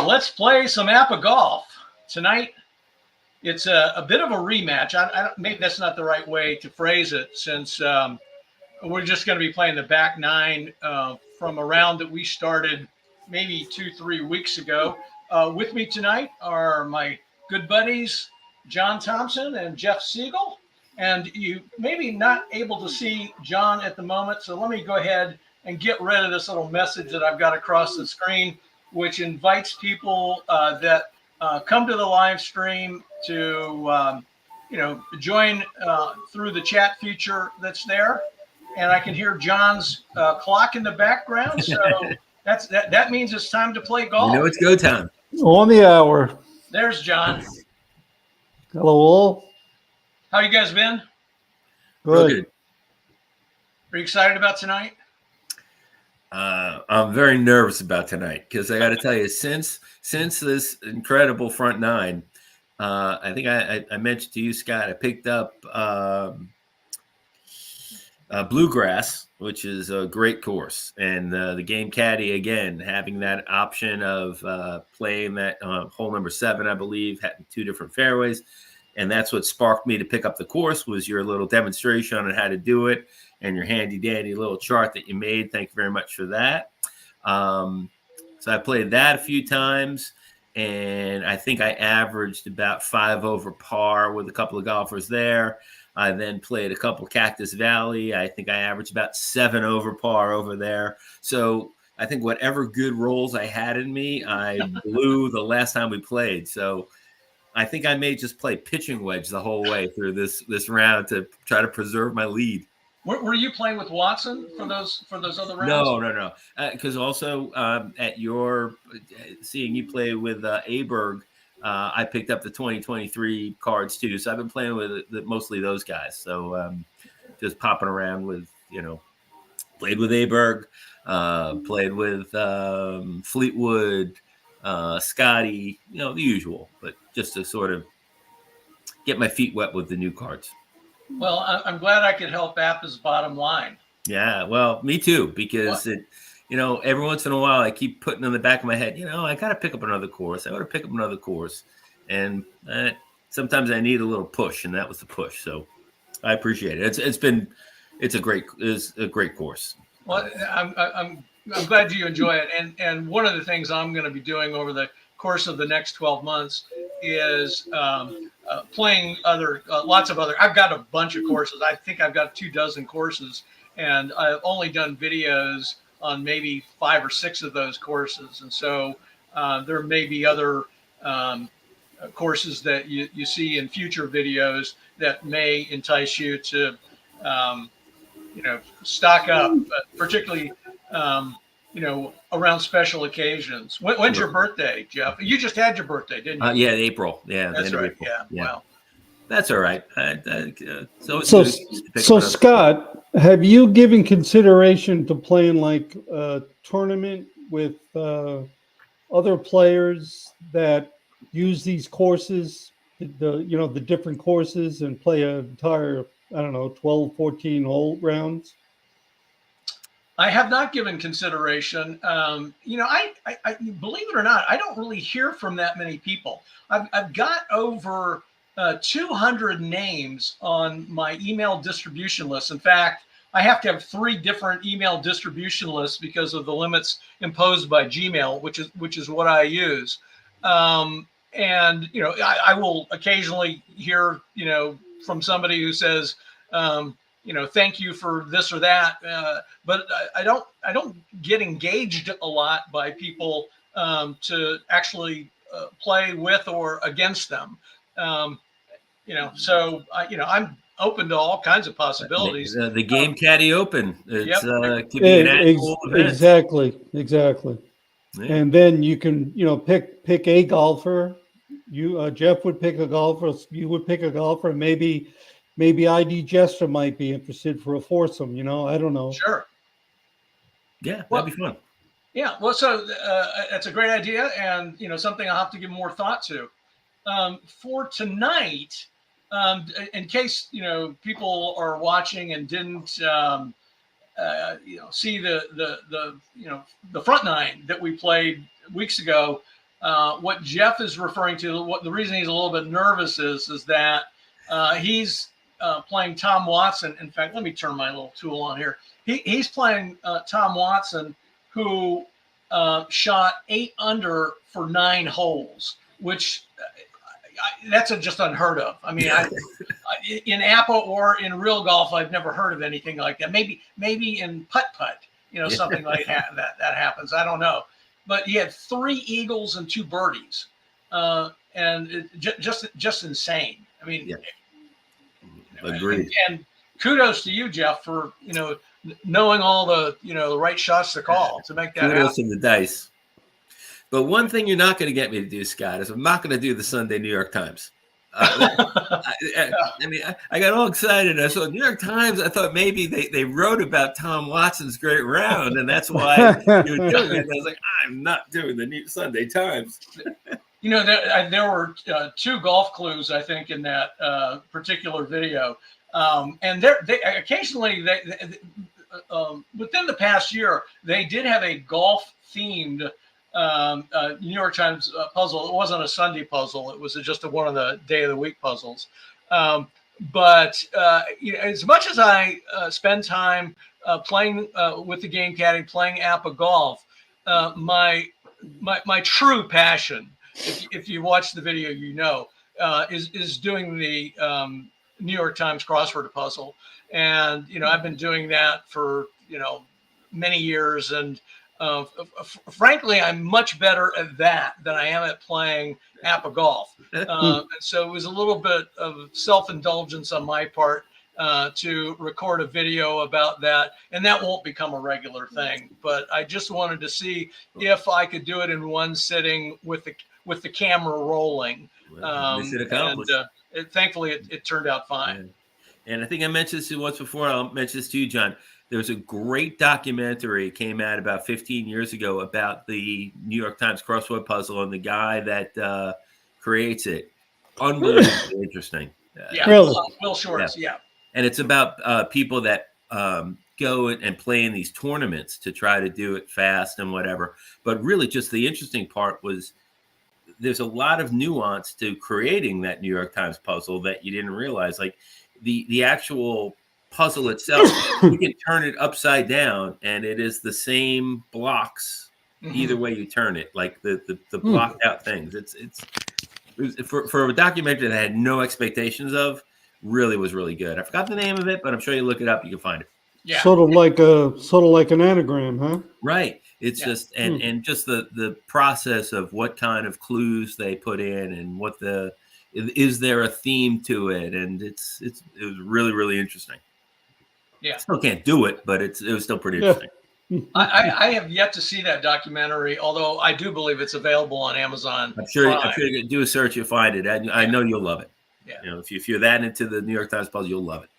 Let's play some APBA golf tonight. It's a bit of a rematch. Maybe that's not the right way to phrase it, since we're just going to be playing the back nine from a round that we started maybe 2-3 weeks ago. With me tonight are my good buddies, John Thompson and Jeff Siegel. And you may be not able to see John at the moment, so let me go ahead and get rid of this little message that I've got across the screen, which invites people that come to the live stream to, join through the chat feature that's there. And I can hear John's clock in the background, so that means it's time to play golf. You know it's go time. On the hour. There's John. Hello, all. How you guys been? Good. Are you excited about tonight? I'm very nervous about tonight because I got to tell you, since this incredible front nine, I think I mentioned to you, Scott, I picked up Bluegrass, which is a great course, and the Game Caddy, again, having that option of playing that hole number 7, I believe, having 2 different fairways. And that's what sparked me to pick up the course, was your little demonstration on how to do it and your handy dandy little chart that you made. Thank you very much for that. So I played that a few times, and I think I averaged about 5 over par with a couple of golfers there. I then played a couple Cactus Valley. I think I averaged about 7 over par over there. So I think whatever good rolls I had in me, I blew the last time we played. So I think I may just play pitching wedge the whole way through this round to try to preserve my lead. Were you playing with Watson for those other rounds? No. Because also at your seeing you play with Åberg, I picked up the 2023 cards too. So I've been playing with mostly those guys. So just popping around with, played with Åberg, played with Fleetwood, Scotty, the usual, but just to sort of get my feet wet with the new cards. Well, I'm glad I could help APBA's bottom line. Yeah, well, me too, because every once in a while I keep putting in the back of my head, I got to pick up another course. And sometimes I need a little push, and that was the push. So I appreciate it. It's a great course. Well, I'm glad you enjoy it. And one of the things I'm going to be doing over the course of the next 12 months is playing lots of other. I've got a bunch of courses. I think I've got 24 courses, and I've only done videos on maybe 5 or 6 of those courses. And so there may be other courses that you see in future videos that may entice you to, stock up, but particularly, around special occasions. When's your birthday, Jeff? You just had your birthday, didn't you? Yeah, April. Yeah, that's right. April. Yeah. Wow. That's all right. So Scott, have you given consideration to playing like a tournament with other players that use these courses, the different courses, and play an entire, 12, 14 hole rounds? I have not given consideration. I believe it or not, I don't really hear from that many people. I've got over 200 names on my email distribution list. In fact, I have to have 3 different email distribution lists because of the limits imposed by Gmail, which is what I use. And I will occasionally hear from somebody who says, thank you for this or that. But I don't get engaged a lot by people to actually play with or against them. So I'm open to all kinds of possibilities. The Game Caddy Open. It's Yep. Exactly. Yeah. And then you can, pick a golfer. You, Jeff would pick a golfer. You would pick a golfer. Maybe ID Jester might be interested for a foursome. I don't know. Sure. Yeah, that'd be fun. Yeah. Well, so that's a great idea, and something I'll have to give more thought to. For tonight, in case people are watching and didn't see the front nine that we played weeks ago. What Jeff is referring to, what the reason he's a little bit nervous is that he's playing Tom Watson. In fact, let me turn my little tool on here. He's playing Tom Watson, who shot 8 under for 9 holes, which that's just unheard of. I mean, in APBA or in real golf, I've never heard of anything like that. Maybe in putt-putt, something like that happens. I don't know. But he had 3 eagles and 2 birdies, and just insane. I mean, agreed. And kudos to you, Jeff, for knowing all the the right shots to call to make that happen. Kudos to the dice. But one thing you're not going to get me to do, Scott, is I'm not going to do the Sunday New York Times. I got all excited. I saw New York Times. I thought maybe they wrote about Tom Watson's great round, and that's why you were doing it. And I was like, I'm not doing the New Sunday Times. There were 2 golf clues, I think, in that particular video, and they occasionally within the past year they did have a golf themed New York Times puzzle. It wasn't a Sunday puzzle. It was just one of the day of the week puzzles. But as much as I spend time playing with the game caddy, playing APBA golf, my true passion, if you watch the video, is doing the New York Times crossword puzzle. And I've been doing that for many years, and frankly, I'm much better at that than I am at playing APBA golf. So it was a little bit of self-indulgence on my part to record a video about that, and that won't become a regular thing. But I just wanted to see if I could do it in one sitting with the camera rolling. Mission accomplished. And thankfully, it turned out fine. And I think I mentioned this once before. I'll mention this to you, John. There was a great documentary came out about 15 years ago about the New York Times crossword puzzle and the guy that creates it. Unbelievably interesting. Really? Will Shorts, yeah. And it's about people that go and play in these tournaments to try to do it fast and whatever. But really just the interesting part was there's a lot of nuance to creating that New York Times puzzle that you didn't realize. Like the actual puzzle itself, you can turn it upside down and it is the same blocks either way you turn it, like the blocked out things. It was for a documentary that I had no expectations of, really was really good. I forgot the name of it, but I'm sure you look it up, you can find it. Yeah. Sort of like an anagram, huh? Right. It's just and just the process of what kind of clues they put in and what is there a theme to it, and it was really, really interesting. Yeah. Still can't do it, but it was still pretty interesting. I have yet to see that documentary, although I do believe it's available on Amazon. I'm sure you're going to do a search, you'll find it. I know you'll love it. Yeah. If you're that into the New York Times puzzle, you'll love it.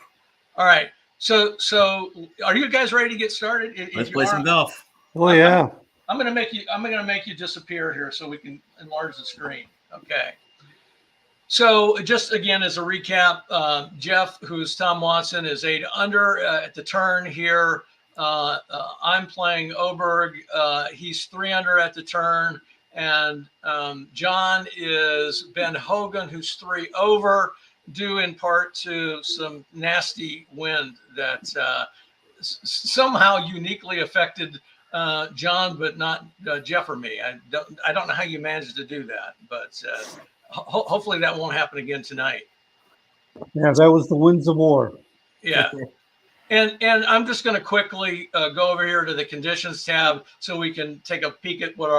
All right. So are you guys ready to get started? Let's play some golf. Oh yeah. I'm gonna make you disappear here so we can enlarge the screen. Okay. So just again as a recap, Jeff, who's Tom Watson, is 8 under at the turn here. I'm playing Åberg. He's 3 under at the turn, and John is Ben Hogan, who's 3 over, due in part to some nasty wind that somehow uniquely affected John, but not Jeff or me. I don't know how you managed to do that, but hopefully that won't happen again tonight. Yeah, that was the winds of war. Yeah. And I'm just going to quickly go over here to the conditions tab so we can take a peek at what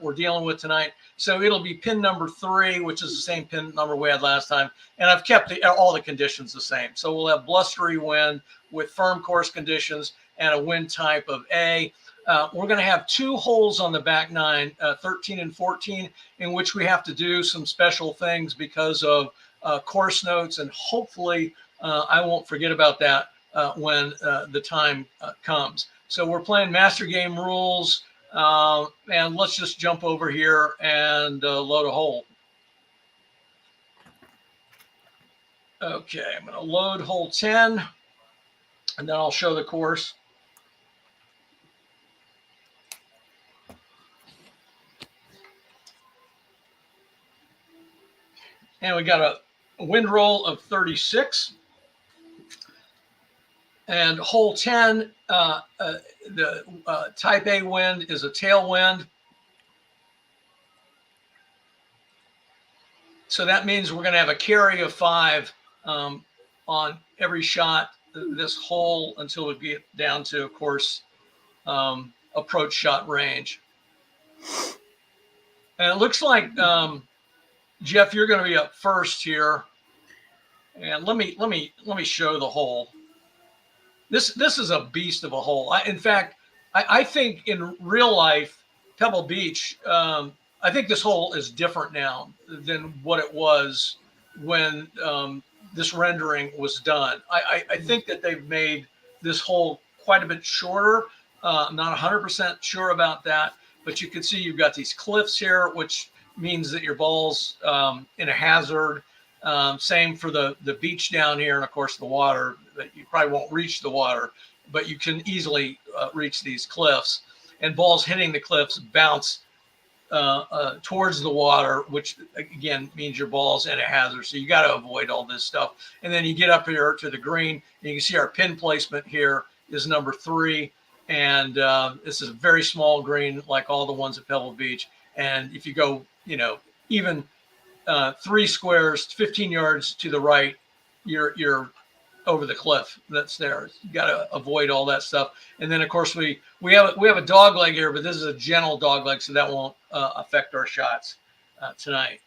we're dealing with tonight. So it'll be pin number 3, which is the same pin number we had last time. And I've kept all the conditions the same. So we'll have blustery wind with firm course conditions and a wind type of A. We're going to have 2 holes on the back 9, 13 and 14, in which we have to do some special things because of course notes. And hopefully I won't forget about that when the time comes. So we're playing master game rules, and let's just jump over here and load a hole. Okay, I'm going to load hole 10, and then I'll show the course. And we got a wind roll of 36. And hole 10, the type A wind is a tailwind. So that means we're going to have a carry of 5 on every shot this hole until we get down to, of course, approach shot range. And it looks like, Jeff, you're going to be up first here. And let me show the hole. This is a beast of a hole. In fact, I think in real life, Pebble Beach, I think this hole is different now than what it was when this rendering was done. I think that they've made this hole quite a bit shorter. I'm not 100% sure about that, but you can see you've got these cliffs here, which means that your ball's in a hazard. Same for the beach down here, and of course the water. That you probably won't reach the water, but you can easily reach these cliffs. And balls hitting the cliffs bounce towards the water, which again means your ball's in a hazard. So you got to avoid all this stuff. And then you get up here to the green, and you can see our pin placement here is number 3. And this is a very small green, like all the ones at Pebble Beach. And if you go, even 3 squares, 15 yards to the right, you're over the cliff that's there. You got to avoid all that stuff. And then of course we have a dog leg here, but this is a gentle dog leg, so that won't affect our shots tonight.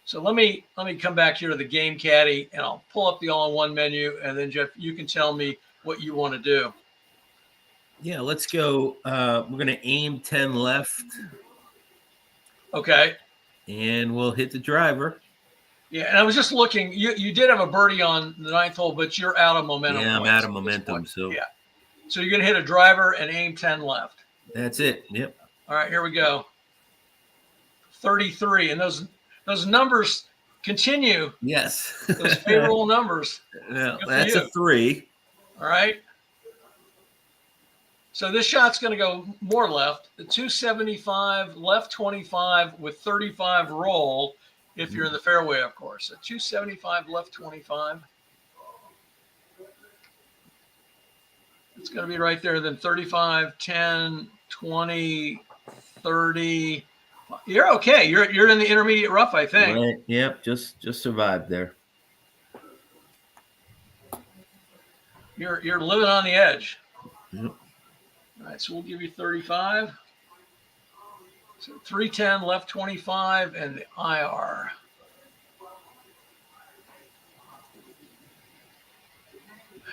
So let me come back here to the game caddy, and I'll pull up the all-in-one menu, and then Jeff, you can tell me what you want to do. Yeah, let's go. We're going to aim 10 left. Okay. And we'll hit the driver. Yeah, and I was just looking. You did have a birdie on the 9th hole, but you're out of momentum. Yeah, I'm out of momentum. So yeah. So you're going to hit a driver and aim 10 left. That's it. Yep. All right, here we go. 33, and those numbers continue. Yes. Those favorable numbers. Yeah, that's a 3. All right. So this shot's going to go more left. The 275, left 25 with 35 roll if you're in the fairway, of course. A 275, left 25. It's going to be right there. Then 35, 10, 20, 30. You're okay. You're in the intermediate rough, I think. Right. Yep. Just survived there. You're living on the edge. Yep. All right, so we'll give you 35. So 310, left 25, and the IR.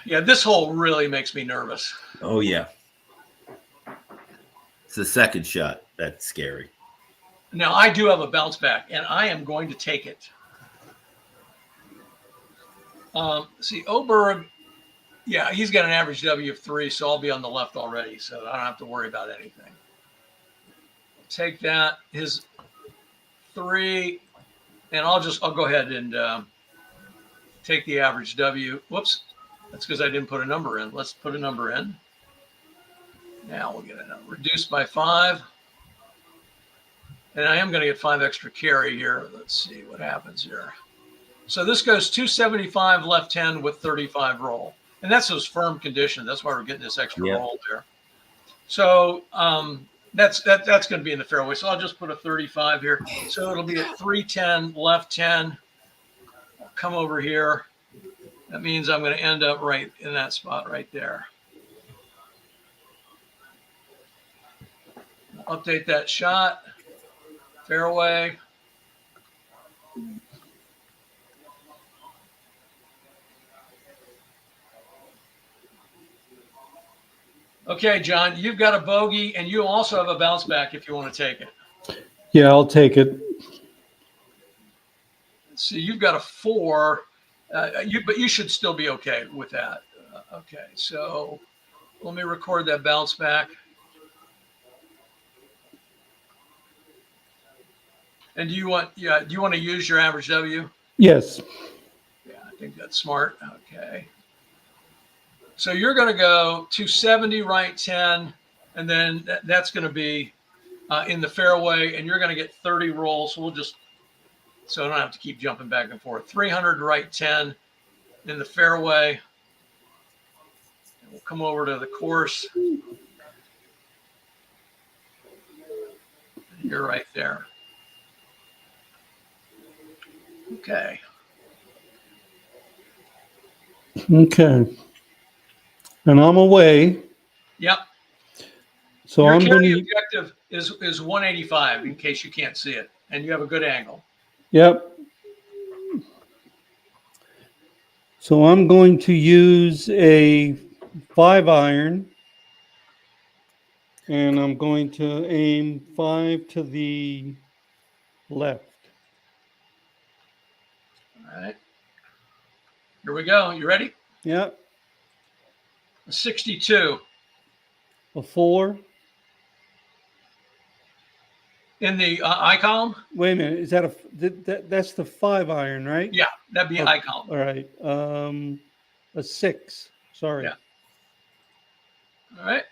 Yeah, this hole really makes me nervous. Oh, yeah. It's the second shot. That's scary. Now, I do have a bounce back, and I am going to take it. See, Åberg, yeah, he's got an average W of 3, so I'll be on the left already, so I don't have to worry about anything. Take that, his 3, and I'll go ahead and take the average W. Whoops, that's because I didn't put a number in. Let's put a number in. Now we'll get a number. Reduced by 5. And I am going to get 5 extra carry here. Let's see what happens here. So this goes 275 left 10 with 35 roll. And that's those firm conditions. That's why we're getting this extra roll there. So that's going to be in the fairway. So I'll just put a 35 here. So it'll be at 310 left 10. I'll come over here. That means I'm going to end up right in that spot right there. I'll update that shot. Fairway. Okay, John, you've got a bogey, and you also have a bounce back if you want to take it. Yeah, I'll take it. So you've got a 4, but you should still be okay with that. Okay, so let me record that bounce back. And do you want to use your average W? Yes. Yeah, I think that's smart. Okay. So you're going to go 270 right 10, and then that's going to be in the fairway, and you're going to get 30 rolls. So we'll just so I don't have to keep jumping back and forth. 300 right 10 in the fairway. And we'll come over to the course. You're right there. Okay. Okay. And I'm away. Yep. So Your I'm going carry to. objective is 185 in case you can't see it, and you have a good angle. Yep. So I'm going to use a 5-iron, and I'm going to aim 5 to the left. All right. Here we go. You ready? Yep. A 62 A 4. in the I column. Wait a minute. Is that that's the 5-iron, right? Yeah, that'd be Oh, I column. All right. A 6. Sorry. Yeah. All right.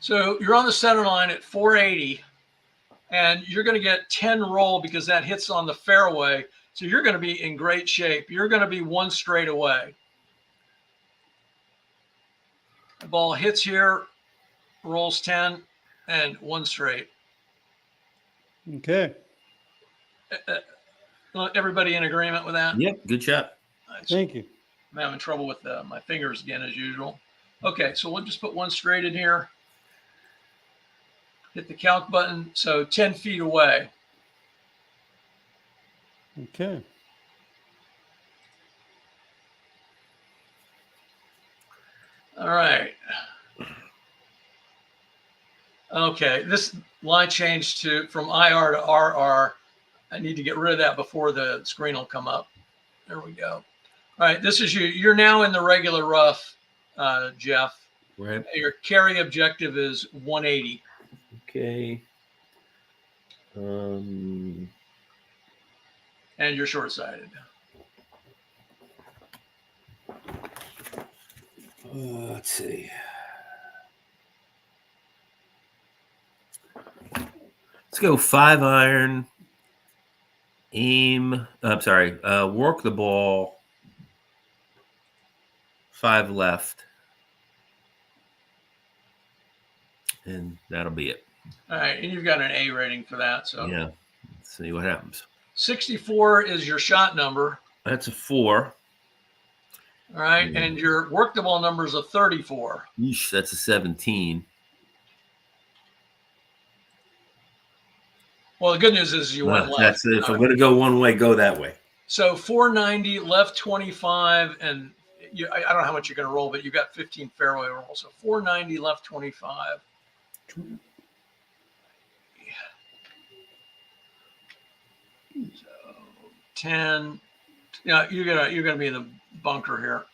So you're on the center line at 480, and you're going to get 10 roll because that hits on the fairway. So you're going to be in great shape. You're going to be 1 straight away. The ball hits here, rolls 10, and 1 straight. Okay. Everybody in agreement with that? Yep, good shot. Thank you. I'm having trouble with my fingers again, as usual. Okay, so we'll just put 1 straight in here. Hit the calc button. So 10 feet away. Okay. All right. Okay, this line changed from IR to RR. I need to get rid of that before the screen will come up. There we go. All right, this is you. You're now in the regular rough, Jeff. Right. Your carry objective is 180. Okay. And you're short-sighted. Let's see. Let's go 5-iron. Aim. I'm sorry. Work the ball. 5 left. And that'll be it. All right, and you've got an A rating for that. So Yeah. Let's see what happens. 64 is your shot number. That's a 4. All right, and your work the ball number is a 34. Yeesh, that's a 17. Well, the good news is you went left. That's it. If I'm going to go one way, go that way. So 490, left 25, and I don't know how much you're going to roll, but you got 15 fairway rolls. So 490, left 25. So 10. Yeah, you're gonna be in the bunker here.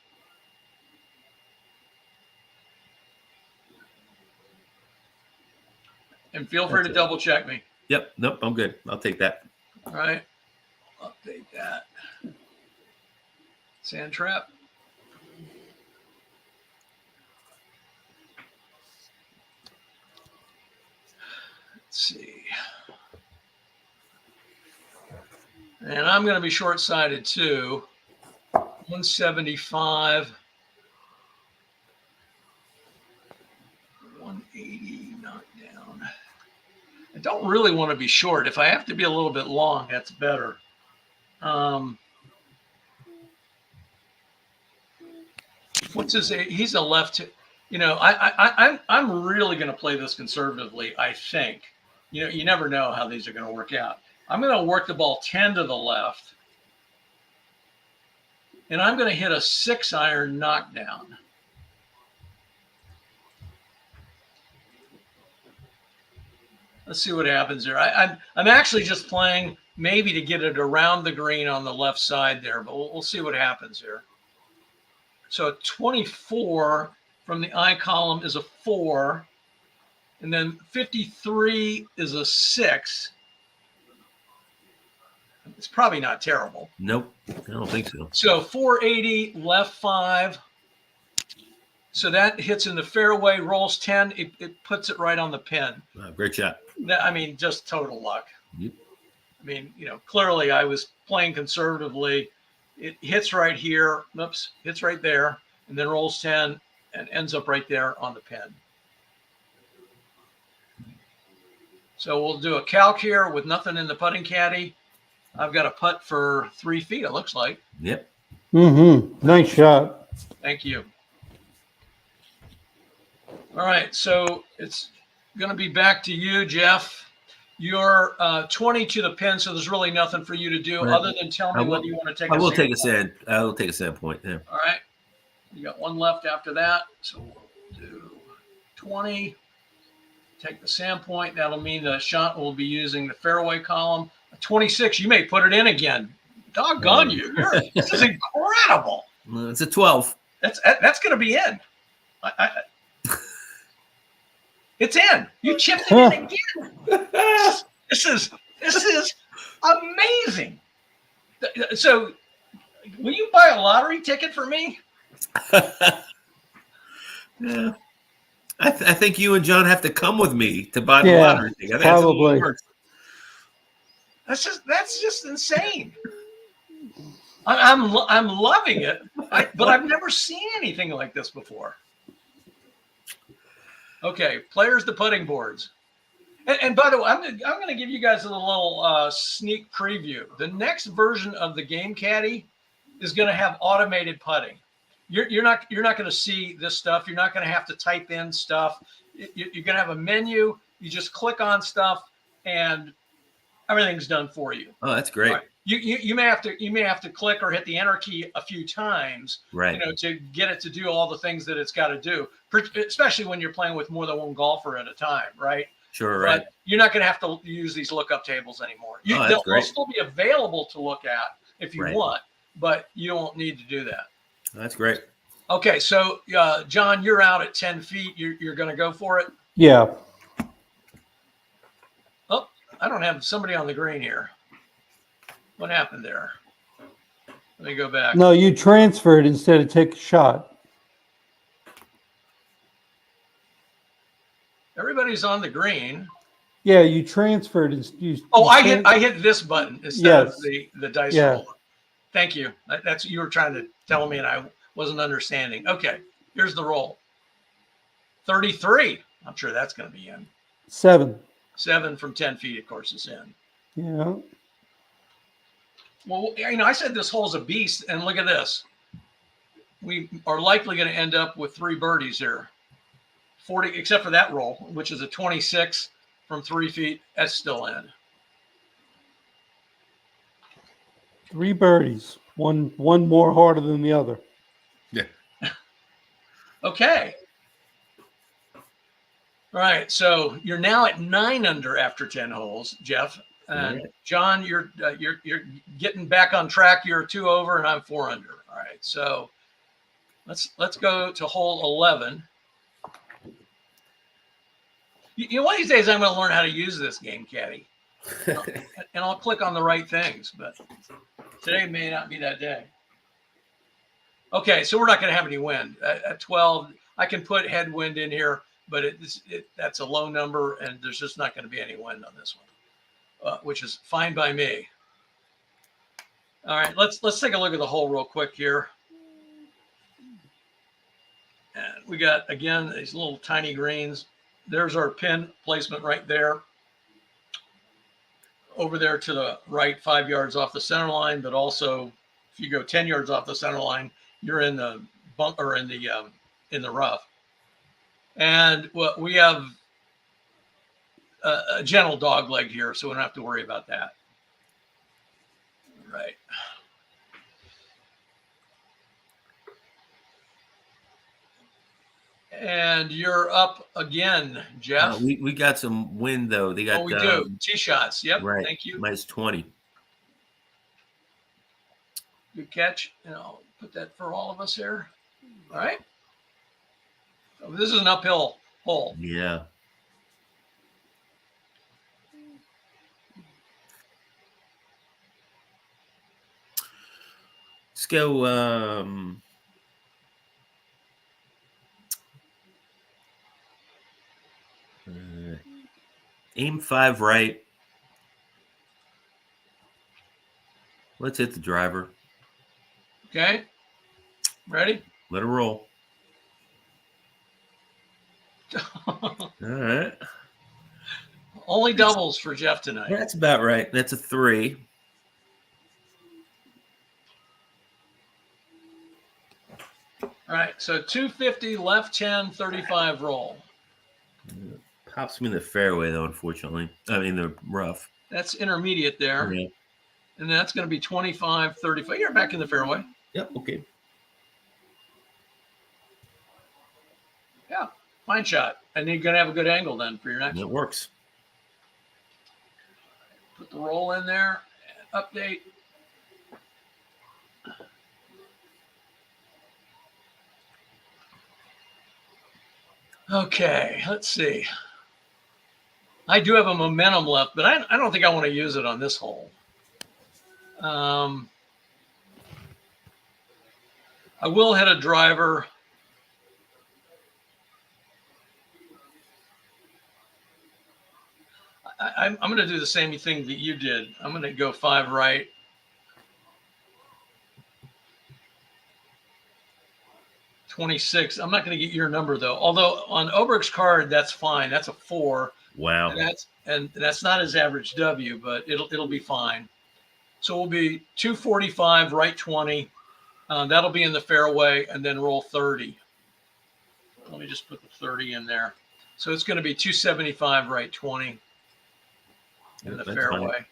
And feel free to double check me. Yep. Nope. I'm good. I'll take that. All right. Update that. Sand trap. Let's see. And I'm going to be short-sighted too. 175. 180 knockdown. I don't really want to be short. If I have to be a little bit long, that's better. What's his age? He's a left. You know, I'm really going to play this conservatively. I think. You know, you never know how these are going to work out. I'm going to work the ball 10 to the left, and I'm going to hit a 6-iron knockdown. Let's see what happens there. I'm actually just playing maybe to get it around the green on the left side there, but we'll see what happens here. So 24 from the I column is a 4, and then 53 is a 6. It's probably not terrible. Nope. I don't think so. So 480, left 5. So that hits in the fairway, rolls 10. It puts it right on the pin. Great shot. I mean, just total luck. Yep. I mean, clearly I was playing conservatively. It hits right here, hits right there, and then rolls 10 and ends up right there on the pin. So we'll do a calc here with nothing in the putting caddy. I've got a putt for 3 feet, it looks like. Yep. Mm-hmm. Nice shot. Thank you. All right, so it's going to be back to you, Jeff. You're 20 to the pin, so there's really nothing for you to do other than tell me whether you want to take I will take a sand. I will take a sand point. Yeah. All right. You got one left after that. So we'll do 20. Take the sand point. That'll mean the shot will be using the fairway column. 26, you may put it in again. Doggone you. This is incredible. It's a 12. That's going to be in. It's in. You chipped it in again. This is amazing. So, will you buy a lottery ticket for me? Yeah. I think you and John have to come with me to buy the lottery ticket. Probably. That's just insane. I'm loving it, but I've never seen anything like this before. Okay, players to putting boards. And by the way, I'm going to give you guys a little sneak preview. The next version of the Game Caddy is going to have automated putting. You're not going to see this stuff. You're not going to have to type in stuff. You're going to have a menu. You just click on stuff, and everything's done for you. Oh, that's great. Right. You may have to click or hit the enter key a few times, right? To get it to do all the things that it's got to do. Especially when you're playing with more than one golfer at a time, right? Sure, right. But you're not going to have to use these lookup tables anymore. They'll still be available to look at if you want, but you don't need to do that. That's great. Okay, so John, you're out at 10 feet. You're going to go for it? Yeah. Oh, I don't have somebody on the green here. What happened there? Let me go back. No, you transferred instead of take a shot. Everybody's on the green. Yeah, you transferred. I hit this button instead of the dice roller. Thank you. That's you were trying to tell me, and I wasn't understanding. Okay, here's the roll. 33. I'm sure that's going to be in. 7. 7 from 10 feet, of course, is in. Yeah. Well, I said this hole's a beast, and look at this. We are likely going to end up with 3 birdies here. 40, except for that roll, which is a 26 from 3 feet. That's still in. 3 birdies. One more harder than the other. Yeah. Okay. All right. So you're now at 9 under after 10 holes, Jeff. And John, you're getting back on track. You're 2 over, and I'm 4 under. All right. So let's go to hole 11. One of these days I'm going to learn how to use this Game Caddy, and I'll click on the right things. But today may not be that day. Okay, so we're not going to have any wind at 12. I can put headwind in here, but that's a low number, and there's just not going to be any wind on this one, which is fine by me. All right, let's take a look at the hole real quick here. And we got, again, these little tiny greens. There's our pin placement right there. Over there to the right, 5 yards off the center line, but also if you go 10 yards off the center line, you're in the bump or in the rough. And we have a gentle dog leg here, so we don't have to worry about that. Right. And you're up again, Jeff. We got some wind though. They got. We do. Tee shots. Yep. Right. Thank you. Minus 20. Good catch. And I'll put that for all of us here. All right. So this is an uphill hole. Yeah. Let's go. Aim 5 right. Let's hit the driver. Okay. Ready? Let it roll. All right. Only doubles for Jeff tonight. That's about right. That's a 3. All right. So 250, left 10, 35 roll. Pops me in the fairway, though, unfortunately. I mean, the rough. That's intermediate there. Yeah. And that's going to be 25, 35. You're back in the fairway. Yep. Okay. Yeah. Fine shot. And you're going to have a good angle then for your next That one. works. Put the roll in there. Update. Okay, let's see. I do have a momentum left, but I don't think I want to use it on this hole. I will hit a driver. I'm going to do the same thing that you did. I'm going to go 5 right. $26. I'm not going to get your number though. Although on Åberg's card, that's fine. That's a 4. Wow. And that's not his average W, but it'll be fine. So we'll be 245 right 20. That'll be in the fairway, and then roll 30. Let me just put the 30 in there. So it's going to be 275 right 20 in the fairway. Fine.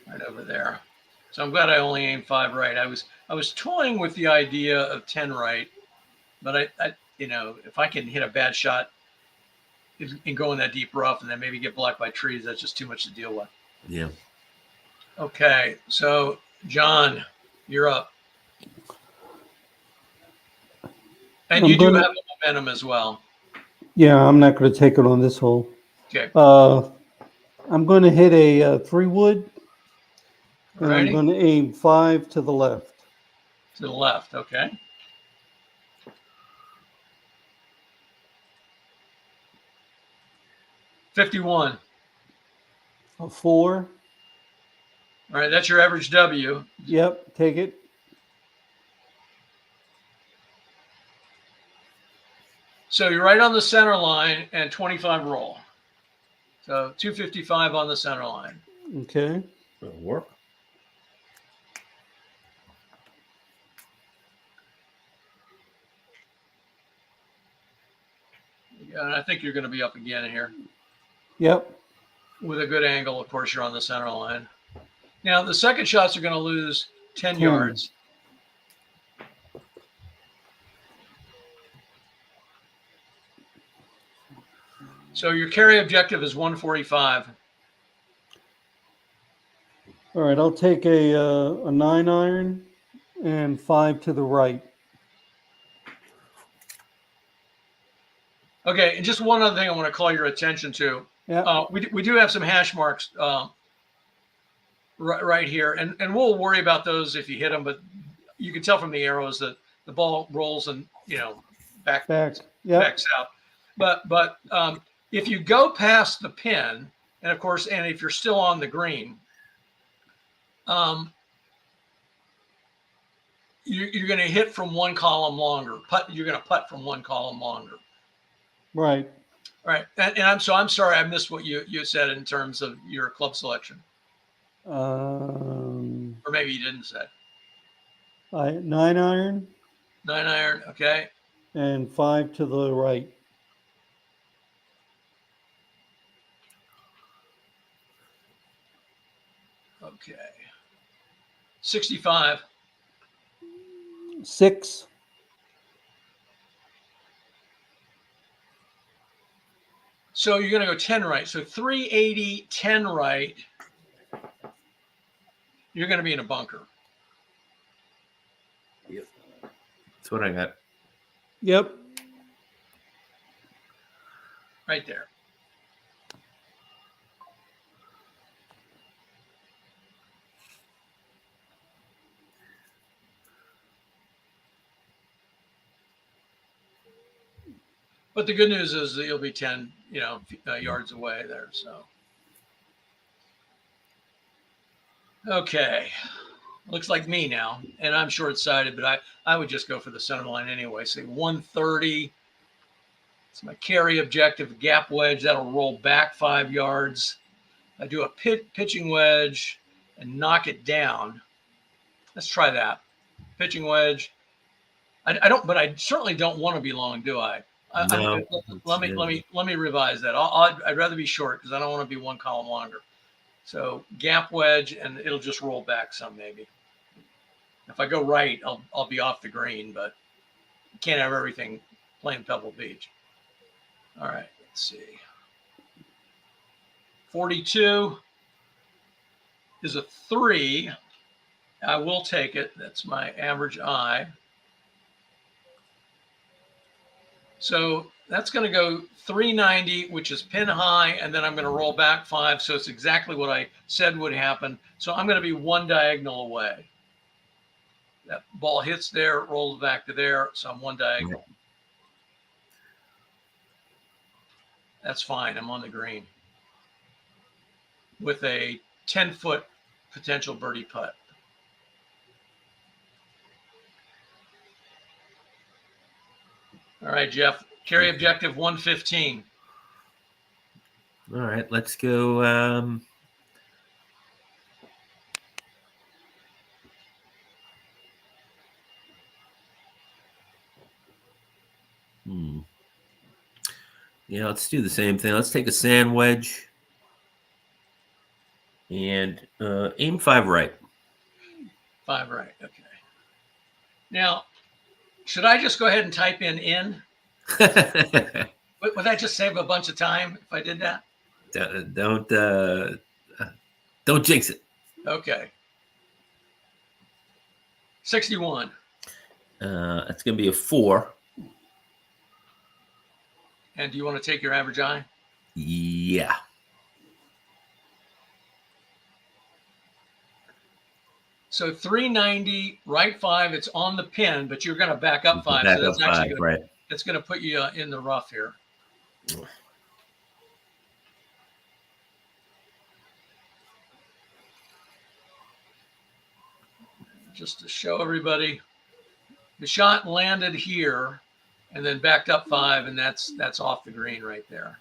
Right over there. So I'm glad I only aimed 5 right. I was toying with the idea of 10 right, but I if I can hit a bad shot and go in that deep rough and then maybe get blocked by trees, that's just too much to deal with. Yeah. Okay, so John, you're up. And you do have a momentum as well. Yeah, I'm not going to take it on this hole. Okay. I'm going to hit a 3-wood, and Alrighty. I'm going to aim 5 to the left. To the left, okay. $51. A 4. All right, that's your average W. Yep, take it. So you're right on the center line and 25 roll. So 255 on the center line. Okay. That'll work. Yeah, and I think you're going to be up again here. Yep. With a good angle, of course, you're on the center line. Now, the second shots are going to lose 10 yards. So your carry objective is 145. All right, I'll take a 9-iron and 5 to the right. Okay, and just one other thing I want to call your attention to. Yeah. We do have some hash marks right here, and we'll worry about those if you hit them, but you can tell from the arrows that the ball rolls and, backs out. But if you go past the pin, and of course, and if you're still on the green, you're going to hit from one column longer. You're going to putt from one column longer. Right. All right. And I'm sorry I missed what you said in terms of your club selection. Or maybe you didn't say. 9-iron. 9-iron. Okay. And 5 to the right. Okay. 65. 6. So you're going to go 10 right. So 380, 10 right. You're going to be in a bunker. Yep. That's what I got. Yep. Right there. But the good news is that you'll be 10, yards away there. So, okay. Looks like me now, and I'm short-sighted, but I would just go for the center line anyway. Say 130. It's my carry objective, gap wedge. That'll roll back 5 yards. I do a pitching wedge and knock it down. Let's try that. Pitching wedge. But I certainly don't want to be long, do I? No. Let me revise that. I'd rather be short because I don't want to be one column longer. So gap wedge, and it'll just roll back some maybe. If I go right, I'll be off the green, but you can't have everything playing Pebble Beach. All right, let's see. 42 is a 3. I will take it. That's my average eye. So that's going to go 390, which is pin high, and then I'm going to roll back 5. So it's exactly what I said would happen. So I'm going to be one diagonal away. That ball hits there, rolls back to there, so I'm one diagonal. That's fine. I'm on the green with a 10-foot potential birdie putt. All right, Jeff. Carry objective 115. All right, let's go. Yeah, let's do the same thing. Let's take a sand wedge and aim 5 right. 5 right. Okay. Now, should I just go ahead and type in? Would that just save a bunch of time if I did that? Don't jinx it. Okay. 61. That's going to be a 4. And do you want to take your average eye? Yeah. So 390, right 5. It's on the pin, but you're going to back up 5. Back so that's up actually 5, gonna, right. It's going to put you in the rough here. Just to show everybody, the shot landed here and then backed up 5, and that's off the green right there.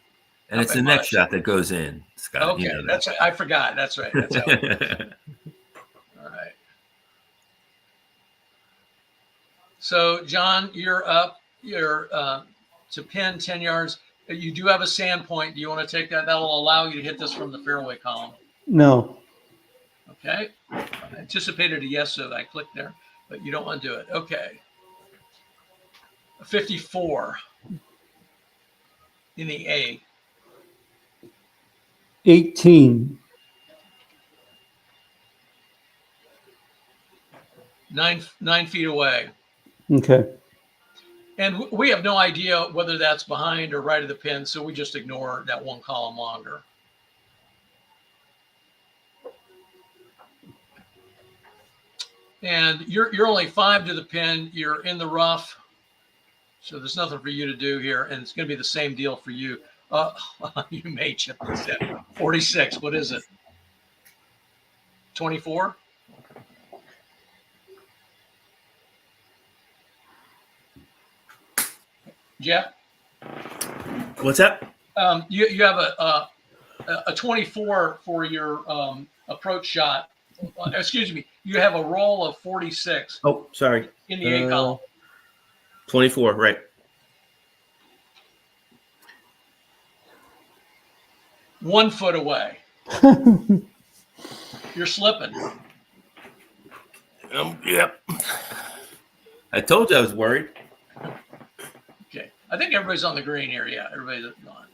And Not it's by the next much. shot that goes in, Scott. Okay, You know that's right. I forgot. That's right. That's how all right. So, John, you're up. You're to pin 10 yards. You do have a sand point. Do you want to take that? That will allow you to hit this from the fairway column. No. Okay. I anticipated a yes, so I clicked there, but you don't want to do it. Okay. 54 in the A. 18. 9 feet away. Okay. And we have no idea whether that's behind or right of the pin, so we just ignore that one column longer. And you're only 5 to the pin. You're in the rough, so there's nothing for you to do here, and it's going to be the same deal for you. You may chip this in. 46. What is it? 24. Jeff? What's that? You have a 24 for your approach shot. Excuse me. You have a roll of 46. Oh, sorry. In the A column. 24, right. One foot away. You're slipping. Yep. I told you I was worried. Okay. I think everybody's on the green here. Yeah, everybody's gone.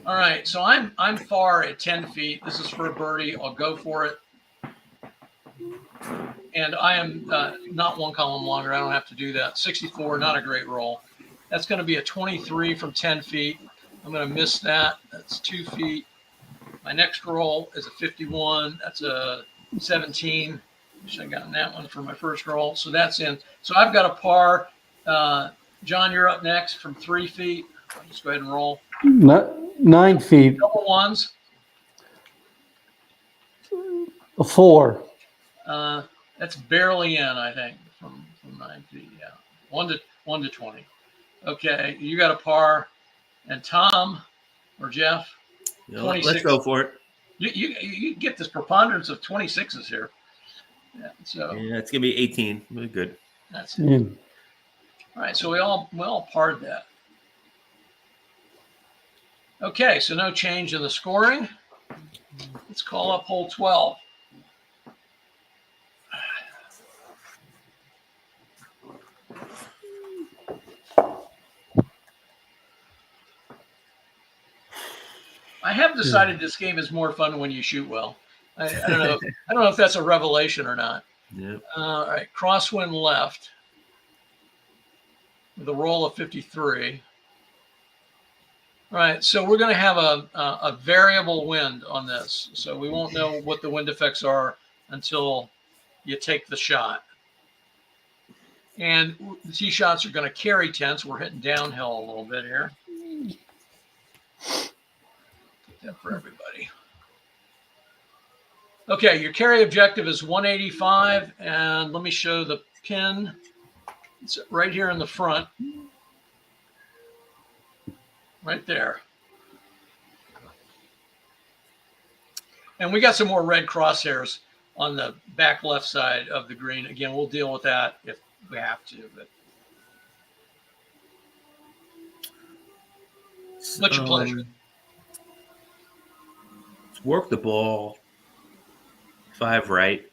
All right. So I'm far at 10 feet. This is for a birdie. I'll go for it. And I am not one column longer. I don't have to do that. 64, not a great roll. That's going to be a 23 from 10 feet. I'm going to miss that. That's 2 feet. My next roll is a 51. That's a 17. Wish I'd gotten that one for my first roll. So that's in. So I've got a par. John, you're up next from 3 feet. Just go ahead and roll. 9 feet. Double ones. A 4. That's barely in, I think, from 9 feet. Yeah, 1 to 20. Okay, you got a par, and Tom or Jeff, 26. Let's go for it. You get this preponderance of 26s here. Yeah, so Yeah, it's gonna be 18. We're good. that's it. Yeah. All right, so we all parred that. Okay, so no change in the scoring. Let's call up hole 12. I have decided this game is more fun when you shoot well. I don't know. I don't know if that's a revelation or not. Yeah. All right, crosswind left with a roll of 53. All right, so we're going to have a variable wind on this. So we won't know what the wind effects are until you take the shot. And the tee shots are going to carry 10, so we're hitting downhill a little bit here. Put that for everybody. Okay, your carry objective is 185, and let me show the pin. It's right here in the front. Right there. And we got some more red crosshairs on the back left side of the green. Again, we'll deal with that if we have to. But much your pleasure. Let's work the ball 5 right.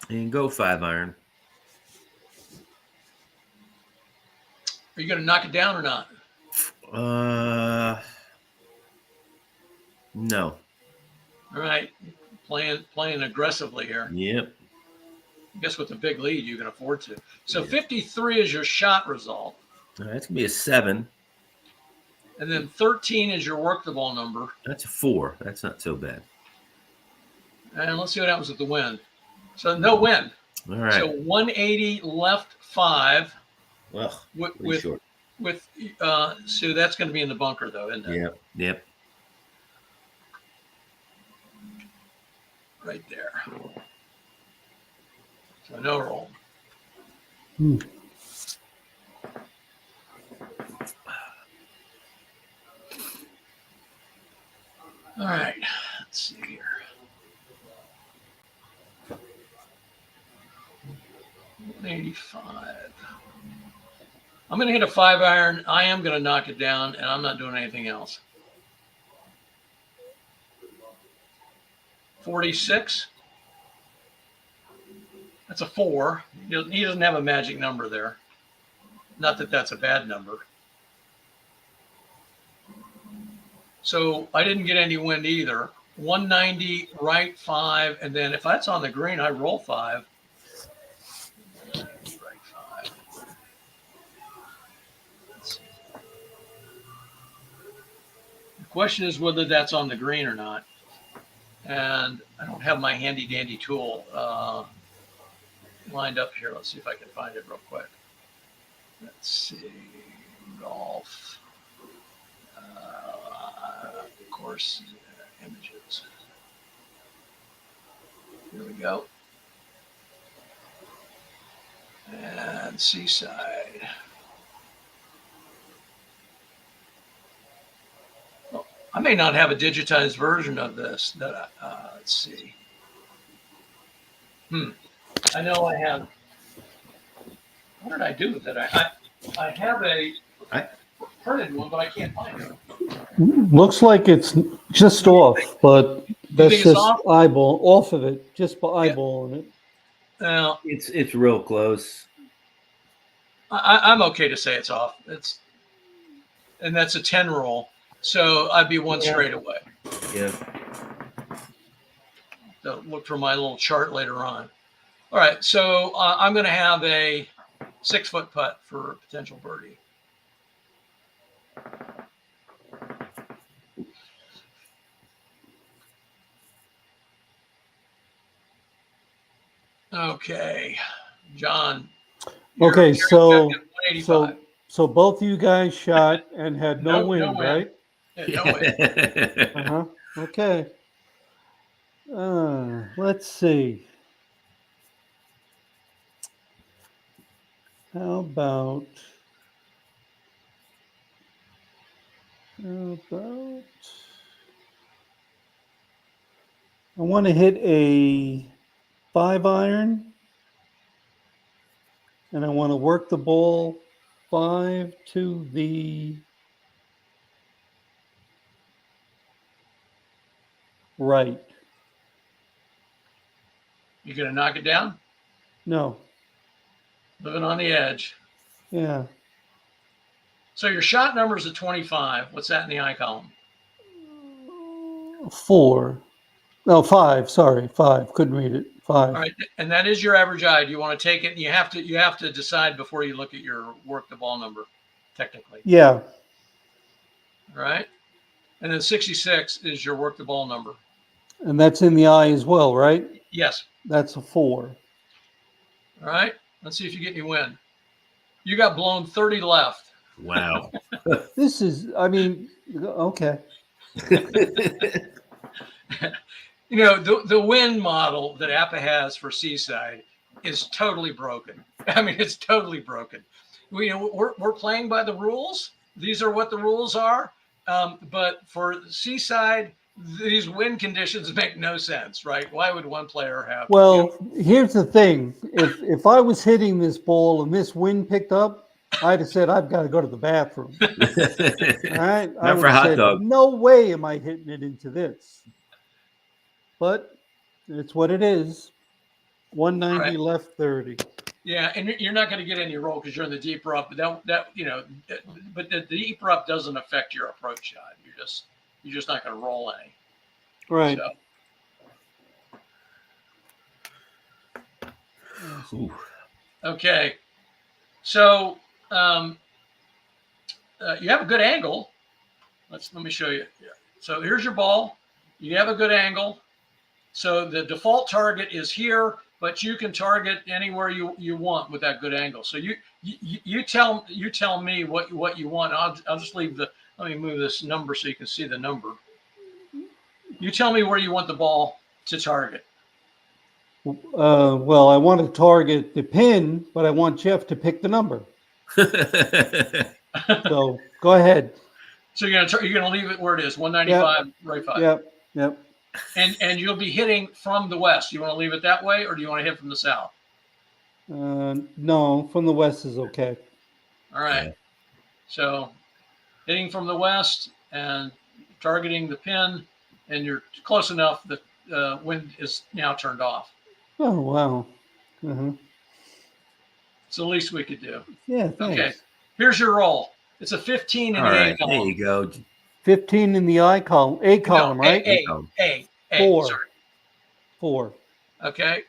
And go 5 iron. Are you going to knock it down or not? No. All right. Playing aggressively here. Yep. I guess with a big lead, you can afford to. So 53 is your shot result. All right, that's going to be a 7. And then 13 is your work the ball number. That's a 4. That's not so bad. And let's see what happens with the wind. So no wind. All right. So 180 left 5. Well, with so that's going to be in the bunker though, isn't it? Yep. Right there. So no roll. All right. Let's see here. $185. I'm going to hit a 5 iron. I am going to knock it down, and I'm not doing anything else. 46. That's a 4. He doesn't have a magic number there. Not that that's a bad number. So I didn't get any wind either. 190 right 5, and then if that's on the green, I roll 5. Right 5. The question is whether that's on the green or not. And I don't have my handy dandy tool lined up here. Let's see if I can find it real quick. Let's see. Golf. Of course, images. Here we go. And Seaside. Well, I may not have a digitized version of this. That let's see. I know I have. What did I do with it? I have a printed one, but I can't find it. Looks like it's just off, but that's think it's just off? eyeball off of it, just by eyeballing it. Now, It's real close. I'm okay to say it's off. And that's a 10 roll, so I'd be one straight away. Yeah. So look for my little chart later on. All right, so I'm going to have a 6-foot putt for potential birdie. Okay, John. Okay, so 185. so both of you guys shot and had no No wind, wind. right? Yeah, no way. Uh-huh. Okay. Let's see. How about I want to hit a 5-iron and I want to work the ball 5 to the right. You gonna knock it down? No. Living on the edge. Yeah. So your shot number is a 25. What's that in the I column? 4. No, 5. Sorry, 5. Couldn't read it. 5. All right, and that is your average eye. Do you want to take it? You have to decide before you look at your work the ball number, technically. Yeah. All right, and then 66 is your work the ball number. And that's in the eye as well, right? Yes. That's a 4. All right. Let's see if you get any wind. You got blown 30 left. Wow. This is, I mean, okay. You know, the wind model that APBA has for Seaside is totally broken. I mean, it's totally broken. We're playing by the rules. These are what the rules are. But for Seaside, these wind conditions make no sense, right? Why would one player have? Well, here's the thing. If I was hitting this ball and this wind picked up, I'd have said, I've got to go to the bathroom. All right? I Not would for have hot said, dog. no way am I hitting it into this. But it's what it is. 190 left 30. Yeah, and you're not going to get any roll because you're in the deeper up. But but the deeper up doesn't affect your approach shot. You're just not going to roll any. Right. Ooh. Okay. So you have a good angle. Let me show you. So here's your ball. You have a good angle. So the default target is here, but you can target anywhere you want with that good angle. So you tell me what you want. I'll just leave let me move this number so you can see the number. You tell me where you want the ball to target. Well, I want to target the pin, but I want Jeff to pick the number. So go ahead. So you're gonna leave it where it is, 195, right 5. Yep. And you'll be hitting from the west. You want to leave it that way, or do you want to hit from the south? No, from the west is okay. All right. Yeah. So hitting from the west and targeting the pin, and you're close enough that the wind is now turned off. Oh, wow. Uh-huh. It's the least we could do. Yeah, thanks. Okay. Here's your roll. It's a 15 in All the right, A column. there you go. 15 in the I column, A column, No, right? A. 4. Sorry. 4. Okay.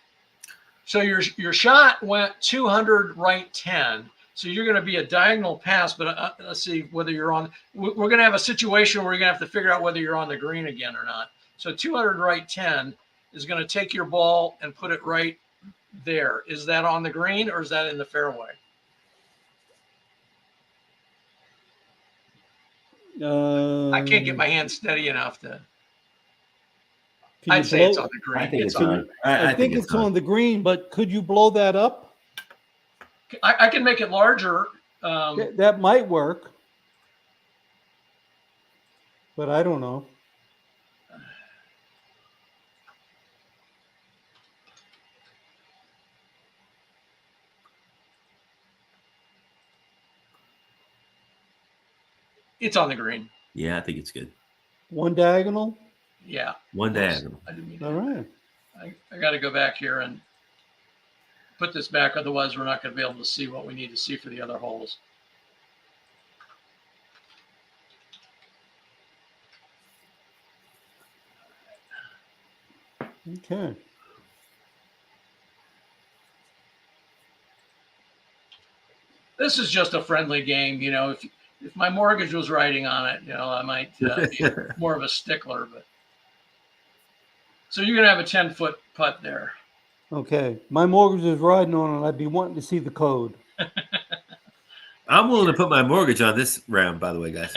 So your shot went 200 right 10. So you're going to be a diagonal pass, but let's see whether you're on. We're going to have a situation where you're going to have to figure out whether you're on the green again or not. So 200 right 10 is going to take your ball and put it right there. Is that on the green or is that in the fairway? I can't get my hand steady enough to. I'd say it's on the green. I think it's on. I think it's on the green, but could you blow that up? I can make it larger. That might work, but I don't know. It's on the green. Yeah, I think it's good. One diagonal? Yeah. One diagonal. I didn't mean to. All right. I got to go back here and put this back. Otherwise, we're not going to be able to see what we need to see for the other holes. Okay. This is just a friendly game. You know, if my mortgage was riding on it, you know, I might be more of a stickler. But so you're going to have a 10-foot putt there. Okay. My mortgage is riding on it. I'd be wanting to see the code. I'm willing to put my mortgage on this round, by the way, guys.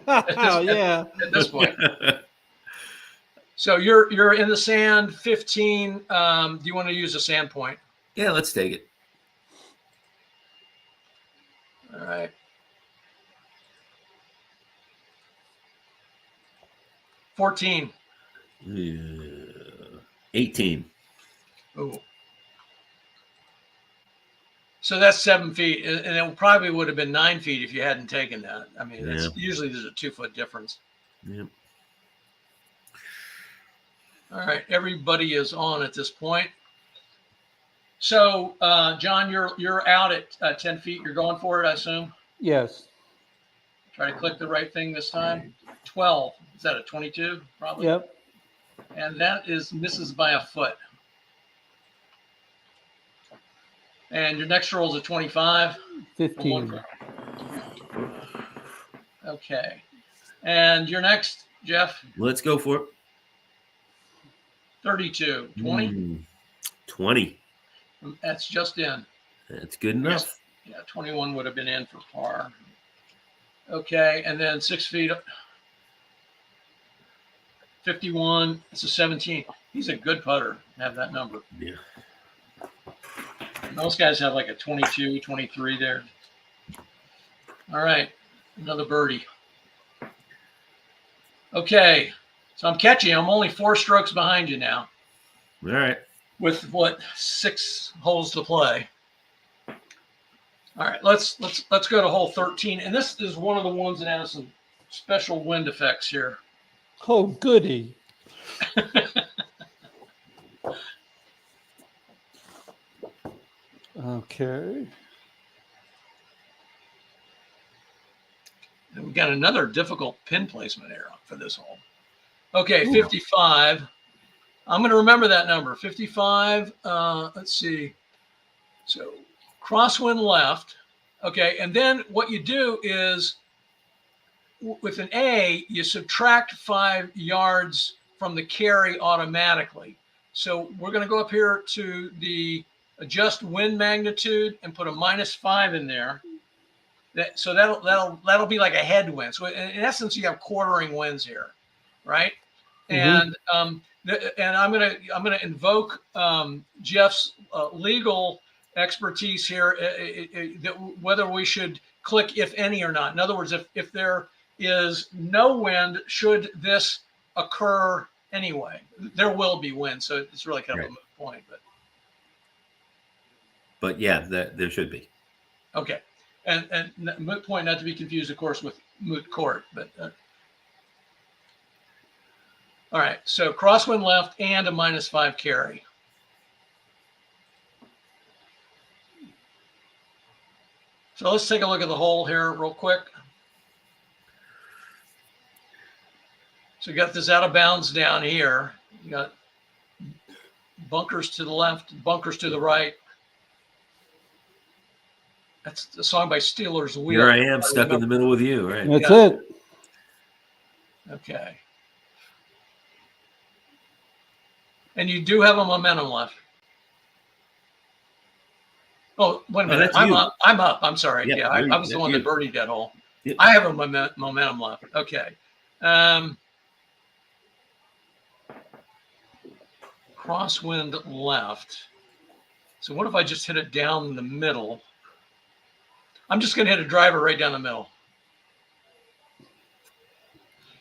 Yeah. At this point. So you're in the sand 15. Do you want to use a sand point? Yeah, let's take it. All right. 14. 18. Ooh. So that's 7 feet, and it probably would have been 9 feet if you hadn't taken that. I mean, usually there's a 2 foot difference. Yep. All right, everybody is on at this point. So, John, you're out at 10 feet. You're going for it, I assume. Yes. Try to click the right thing this time. 12. Is that a 22? Probably. Yep. And that misses by a foot. And your next roll is a 25. 15. Okay. And your next, Jeff? Let's go for it. 32. 20? 20. That's just in. That's good enough. Yeah, 21 would have been in for par. Okay, and then 6 feet. 51. It's a 17. He's a good putter. Have that number. Yeah. Most guys have like a 22, 23 there. All right, another birdie. Okay, so I'm catching. I'm only 4 strokes behind you now. All right. With what, 6 holes to play. All right, let's go to hole 13, and this is one of the ones that has some special wind effects here. Oh, goody. Okay. And we got another difficult pin placement error for this hole. Okay, 55. I'm going to remember that number, 55. Let's see. So crosswind left. Okay, and then what you do is with an A, you subtract 5 yards from the carry automatically. So we're going to go up here to the adjust wind magnitude and put a -5 in there. So that'll be like a headwind. So in essence, you have quartering winds here, right? Mm-hmm. And I'm gonna invoke Jeff's legal expertise here, whether we should click if any or not. In other words, if there is no wind, should this occur anyway? There will be wind, so it's really kind of a moot point. But yeah, there should be. Okay, and moot point, not to be confused, of course, with moot court. But all right, so crosswind left and a -5 carry. So let's take a look at the hole here real quick. So you got this out of bounds down here. You got bunkers to the left, bunkers to the right. That's the song by Steelers Wheel. Here I am, stuck in the middle with you, right? That's it. Okay. And you do have a momentum left. Oh, wait a minute. I'm up. I'm sorry. Yep, yeah, I was the one that birdied that hole. Yep. I have a momentum left. Okay. Crosswind left. So what if I just hit it down the middle? I'm just going to hit a driver right down the middle.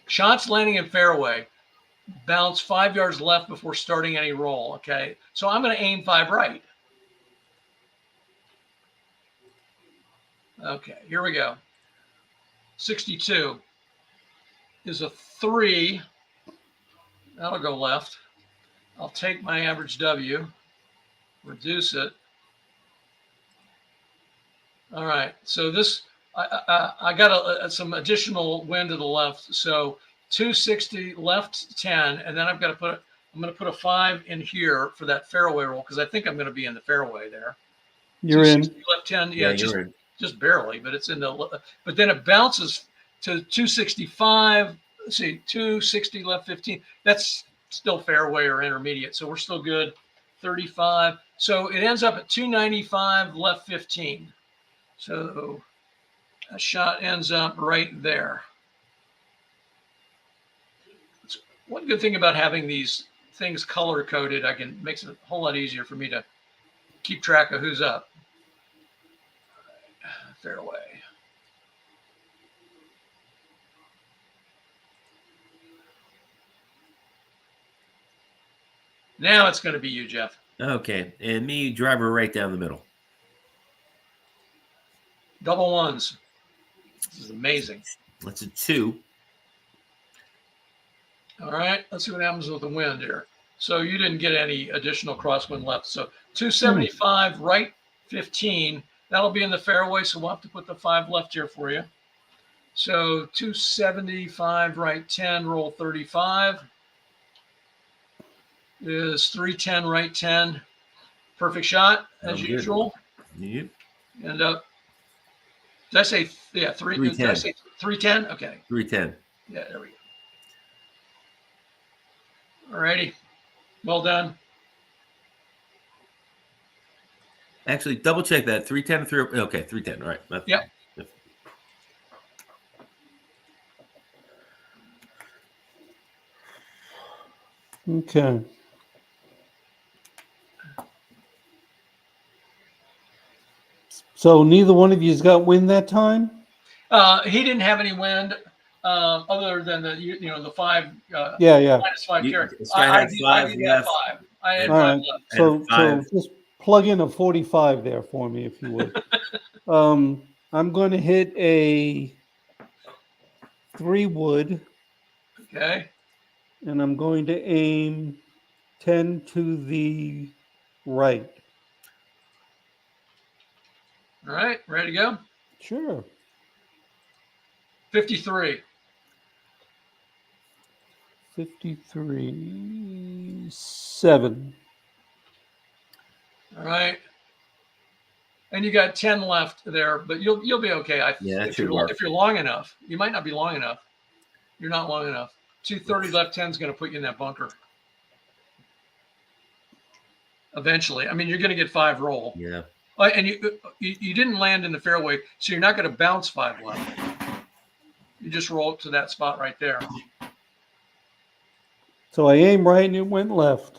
Shots landing in fairway. Bounce 5 yards left before starting any roll. Okay. So I'm going to aim 5 right. Okay, here we go. 62 is a 3. That'll go left. I'll take my average W, reduce it. All right, so this, I got some additional wind to the left. So 260 left 10, and then I'm going to put a 5 in here for that fairway roll because I think I'm going to be in the fairway there. You're in. Left 10, yeah, just barely, but it's in the. But then it bounces to 265. Let's see, 260 left 15. That's still fairway or intermediate, so we're still good. 35. So it ends up at 295, left 15. So a shot ends up right there. One good thing about having these things color coded, makes it a whole lot easier for me to keep track of who's up. Fairway. Now it's going to be you, Jeff. Okay, and me, driver right down the middle. Double ones. This is amazing. That's a 2. All right, let's see what happens with the wind here. So you didn't get any additional crosswind left. So 275, right 15. That'll be in the fairway, so we'll have to put the 5 left here for you. So 275, right 10, roll 35. Is 310, right 10. Perfect shot, as usual. Yep. And did I say, 310? Did I say 310? Okay. 310. Yeah, there we go. All righty. Well done. Actually, double check that. 310. Okay, 310. All right. Yep. Okay. So neither one of you's got wind that time? He didn't have any wind other than the 5. Yeah. -5 carry. I had 5 left. left. I had All 5 right. left. So just plug in a 45 there for me, if you would. I'm going to hit a 3-wood, Okay. and I'm going to aim 10 to the right. All right. Ready to go? Sure. 53. 53, 7. All right. And you got 10 left there, but you'll be okay. That should work. If you're long enough. You might not be long enough. You're not long enough. 230 left 10 is going to put you in that bunker. Eventually. I mean, you're going to get 5 roll. Yeah. And you didn't land in the fairway, so you're not going to bounce 5 left. You just roll up to that spot right there. So I aim right and it went left.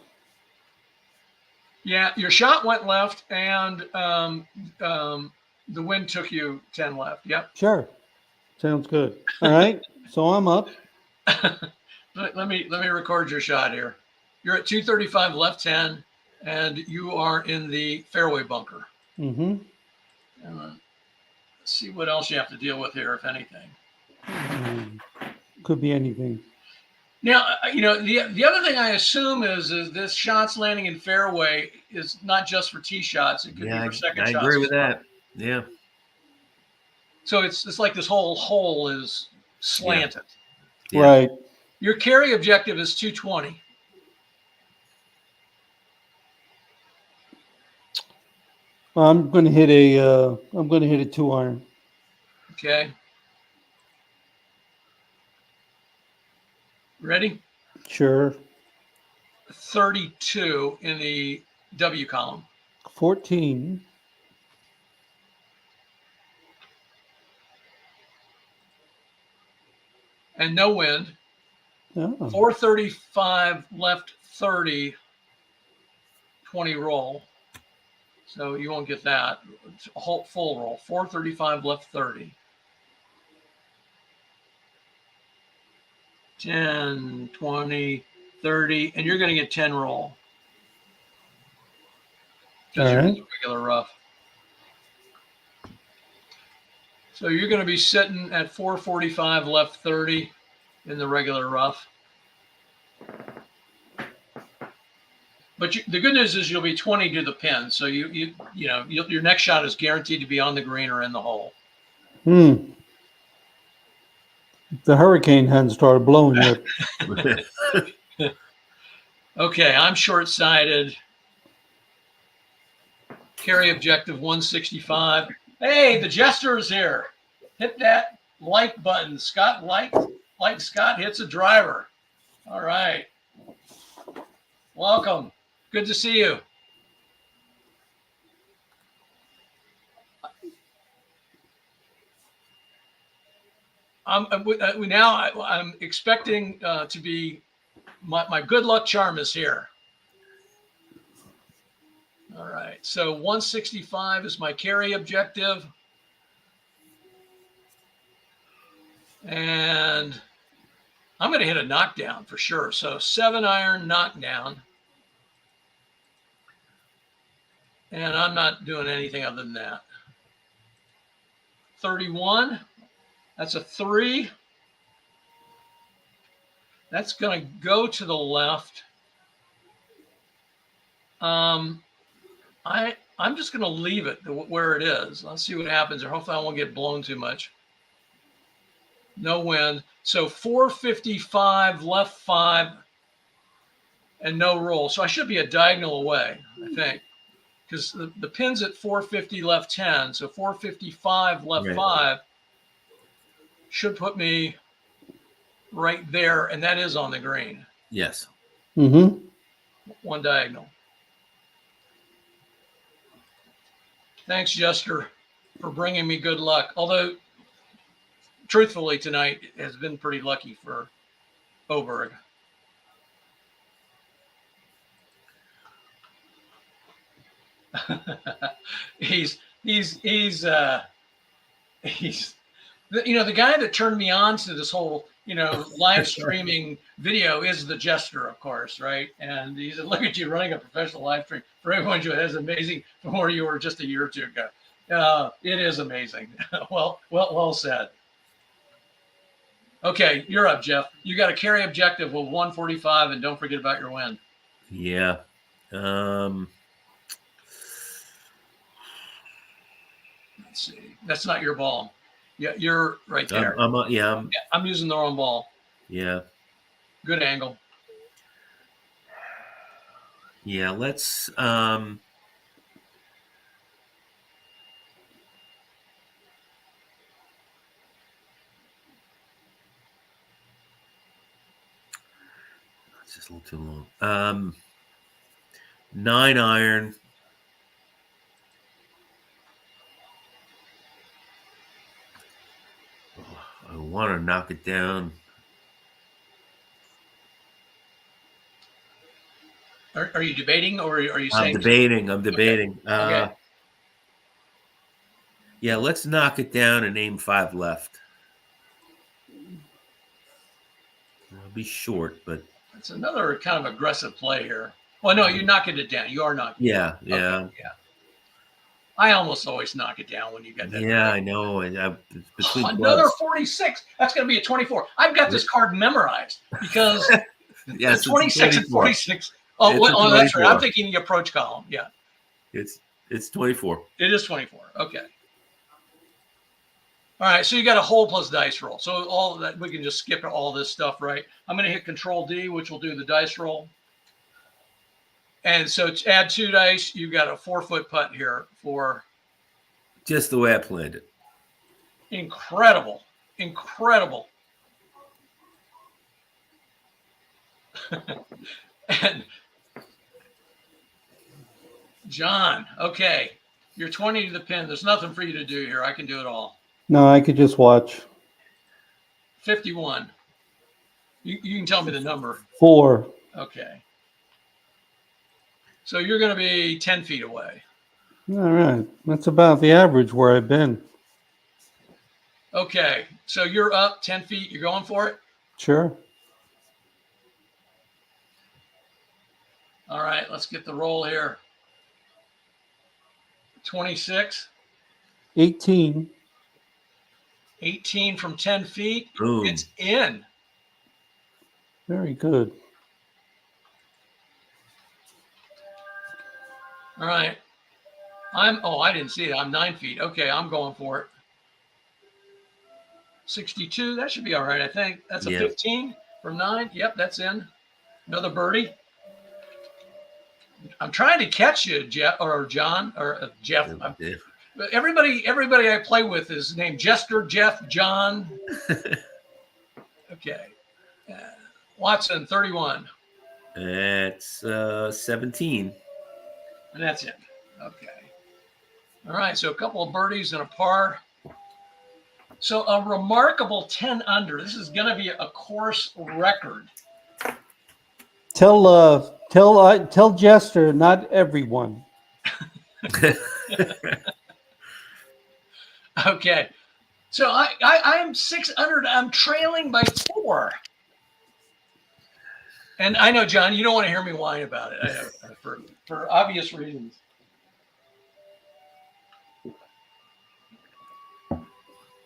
Yeah, your shot went left, and the wind took you 10 left. Yep. Sure. Sounds good. All right. So I'm up. let me record your shot here. You're at 235 left 10, and you are in the fairway bunker. Mm-hmm. Let's see what else you have to deal with here, if anything. Could be anything. Now, the other thing I assume is this shots landing in fairway is not just for tee shots. It could be for second shots. I agree with that. Yeah. So it's like this whole hole is slanted. Yeah. Right. Your carry objective is 220. I'm going to hit a 2-iron. Okay. Ready? Sure. 32 in the W column. 14. And no wind. Oh. 435 left 30, 20 roll. So you won't get that. It's a whole full roll. 435 left 30. 10, 20, 30, and you're going to get 10 roll. Because you're in the regular rough. So you're going to be sitting at 445 left 30 in the regular rough. But the good news is you'll be 20 to the pin. So your next shot is guaranteed to be on the green or in the hole. The hurricane hadn't started blowing yet. Okay, I'm short-sighted. Carry objective 165. Hey, the jester is here. Hit that like button. Scott like Scott hits a driver. All right. Welcome. Good to see you. I'm expecting to be my good luck charm is here. All right, so 165 is my carry objective, and I'm going to hit a knockdown for sure. So 7-iron knockdown, and I'm not doing anything other than that. 31, that's a 3. That's going to go to the left. I'm just going to leave it where it is. Let's see what happens, or hopefully I won't get blown too much. No wind. So 455 left 5 and no roll. So I should be a diagonal away, I think, because the pin's at 450 left 10. So 455 left 5 should put me right there, and that is on the green. Yes. Mm-hmm. One diagonal. Thanks, Jester, for bringing me good luck. Although, truthfully, tonight has been pretty lucky for Åberg. he's the guy that turned me on to this whole live streaming video is the Jester, of course, right? And he said, "Look at you running a professional live stream for everyone. That is amazing from where you were just a year or two ago." It is amazing. well said. Okay, you're up, Jeff. You got a carry objective with 145, and don't forget about your win. Yeah. Let's see. That's not your ball. Yeah, you're right there. I'm using the wrong ball. Yeah. Good angle. Yeah, let's it's just a little too long. 9-iron. I want to knock it down. Are you debating, or are you saying? I'm debating. Okay. Yeah, let's knock it down and aim 5 left. I'll be short, but it's another kind of aggressive play here. Well, no, you're knocking it down. You are knocking. Yeah. Okay, yeah. I almost always knock it down when you get that. Yeah, I know. And another 46. That's going to be a 24. I've got this card memorized because yes, 26 and 46. Oh, that's right. I'm thinking the approach column. Yeah. It's 24. It is 24. Okay. All right. So you got a hole plus dice roll. So all of that, we can just skip all this stuff, right? I'm going to hit Control D, which will do the dice roll. And so to add 2 dice, you've got a 4-foot putt here for. Just the way I planned it. Incredible. And John, okay. You're 20 to the pin. There's nothing for you to do here. I can do it all. No, I could just watch. 51. You can tell me the number. 4. Okay. So you're going to be 10 feet away. All right. That's about the average where I've been. Okay. So you're up 10 feet. You're going for it? Sure. All right. Let's get the roll here. 26. 18. 18 from 10 feet. Boom. It's in. Very good. All right. I didn't see it. I'm 9 feet. Okay, I'm going for it. 62. That should be all right, I think. That's a 15 from 9. Yep, that's in. Another birdie. I'm trying to catch you, Jeff or John or Jeff. Everybody I play with is named Jester, Jeff, John. Okay. Watson, 31. It's 17. And that's it. Okay. All right. So a couple of birdies and a par. So a remarkable 10 under. This is going to be a course record. Tell Jester, not everyone. Okay. So I'm 6 under. I'm trailing by 4. And I know, John, you don't want to hear me whine about it. I know, for obvious reasons.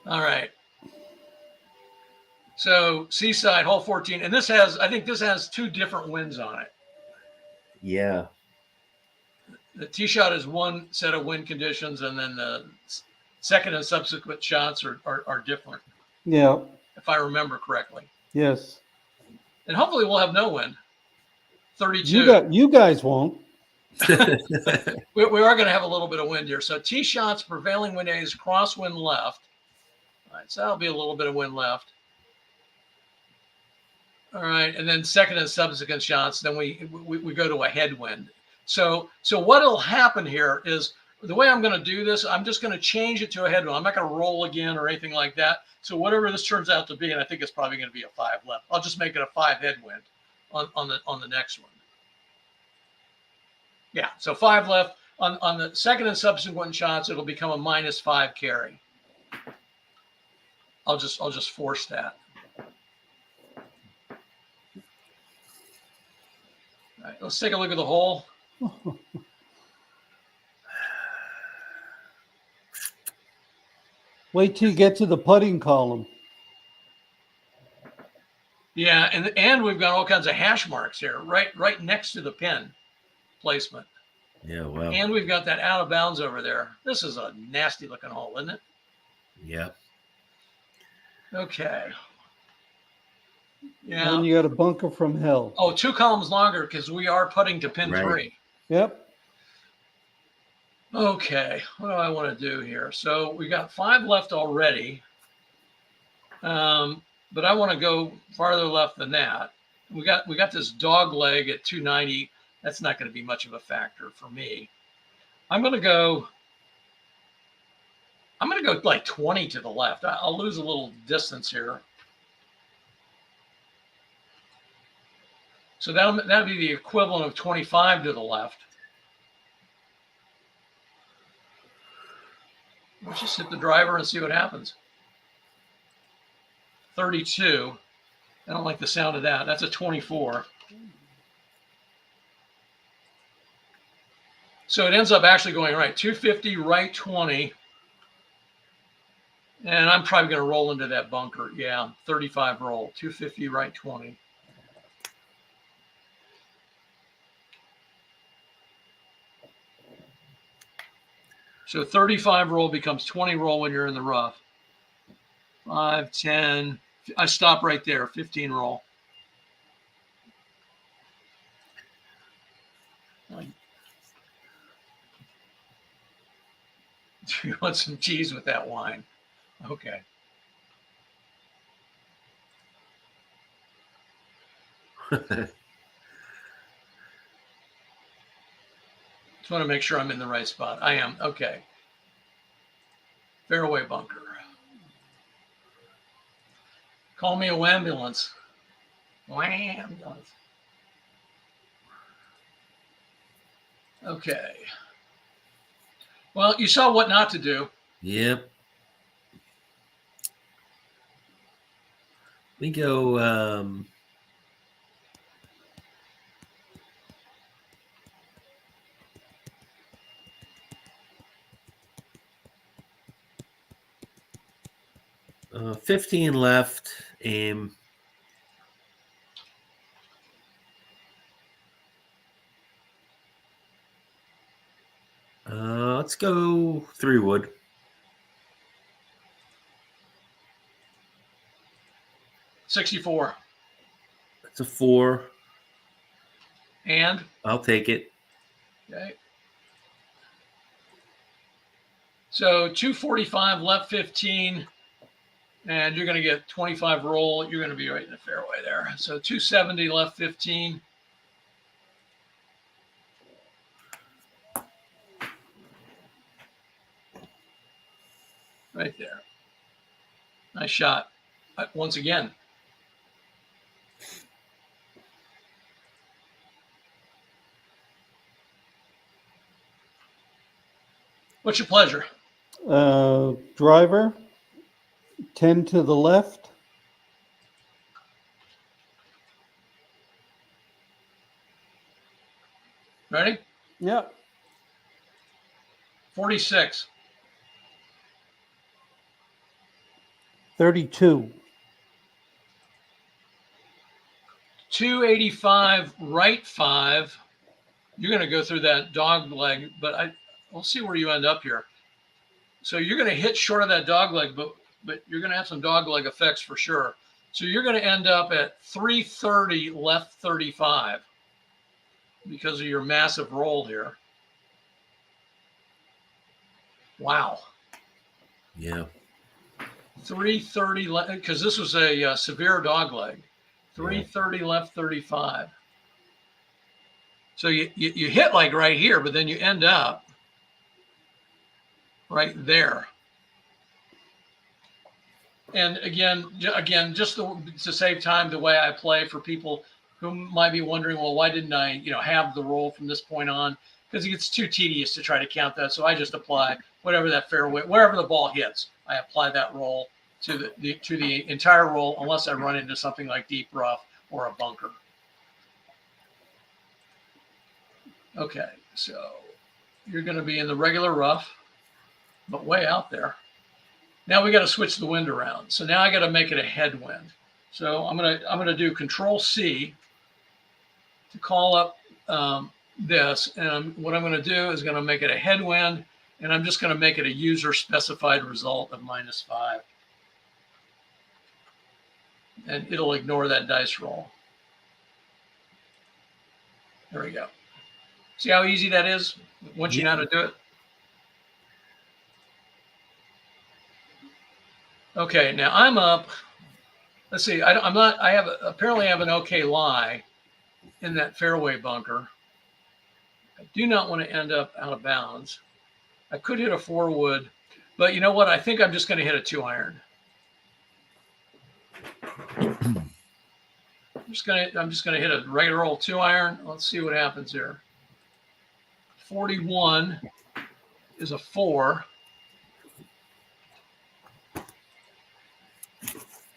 All right. So Seaside, hole 14. And I think this has 2 different winds on it. Yeah. The tee shot is one set of wind conditions, and then the second and subsequent shots are different. Yeah. If I remember correctly. Yes. And hopefully we'll have no wind. 32. You guys won't. We are going to have a little bit of wind here. So tee shots, prevailing wind is crosswind left. All right, so that'll be a little bit of wind left. All right, and then second and subsequent shots, then we go to a headwind. So what'll happen here is the way I'm going to do this, I'm just going to change it to a headwind. I'm not going to roll again or anything like that. So whatever this turns out to be, and I think it's probably going to be a 5 left. I'll just make it a 5 headwind on the next one. Yeah, so 5 left. On the second and subsequent shots, it'll become a -5 carry. I'll just force that. All right, let's take a look at the hole. Wait till you get to the putting column. Yeah, and we've got all kinds of hash marks here, right next to the pin placement. Yeah, wow. And we've got that out of bounds over there. This is a nasty looking hole, isn't it? Yeah. Okay. Yeah. And you got a bunker from hell. Oh, 2 columns longer because we are putting to pin 3. Yep. Okay, what do I want to do here? So we got 5 left already, but I want to go farther left than that. We got this dog leg at 290. That's not going to be much of a factor for me. I'm going to go like 20 to the left. I'll lose a little distance here. So that'll be the equivalent of 25 to the left. Let's just hit the driver and see what happens. 32. I don't like the sound of that. That's a 24. So it ends up actually going right. 250, right 20. And I'm probably going to roll into that bunker. Yeah, 35 roll. 250, right 20. So 35 roll becomes 20 roll when you're in the rough. 5, 10. I stop right there. 15 roll. You want some cheese with that wine? Okay. Just want to make sure I'm in the right spot. I am. Okay. Fairway bunker. Call me a wambulance. Wambulance. Okay. Well, you saw what not to do. Yep. We go 15 left, aim. Let's go 3 wood. $64. That's a 4. And? I'll take it. Okay. So 245 left 15. And you're going to get 25 roll. You're going to be right in the fairway there. So 270 left 15. Right there. Nice shot. Once again. What's your pleasure? Driver, 10 to the left. Ready? Yeah. 46. 32. 285 right 5. You're going to go through that dog leg, but we'll see where you end up here. So you're going to hit short of that dog leg, but you're going to have some dog leg effects for sure. So you're going to end up at 330 left 35 because of your massive roll here. Wow. Yeah. 330 left, because this was a severe dog leg. 330 left 35. So you hit like right here, but then you end up right there. And again, just to save time, the way I play for people who might be wondering, well, why didn't I, have the roll from this point on? Because it gets too tedious to try to count that. So I just apply whatever that fairway, wherever the ball hits, I apply that roll to the entire roll, unless I run into something like deep rough or a bunker. Okay, so you're going to be in the regular rough, but way out there. Now we got to switch the wind around. So now I got to make it a headwind. So I'm gonna do Control C to call up this, and what I'm going to do is going to make it a headwind, and I'm just going to make it a user specified result of -5, and it'll ignore that dice roll. There we go. See how easy that is once you know how to do it? Okay, now I'm up. Let's see. Apparently I have an okay lie in that fairway bunker. I do not want to end up out of bounds. I could hit a 4-wood, but you know what? I think I'm just going to hit a 2-iron. I'm just gonna hit a regular old 2-iron. Let's see what happens here. 41 is a 4.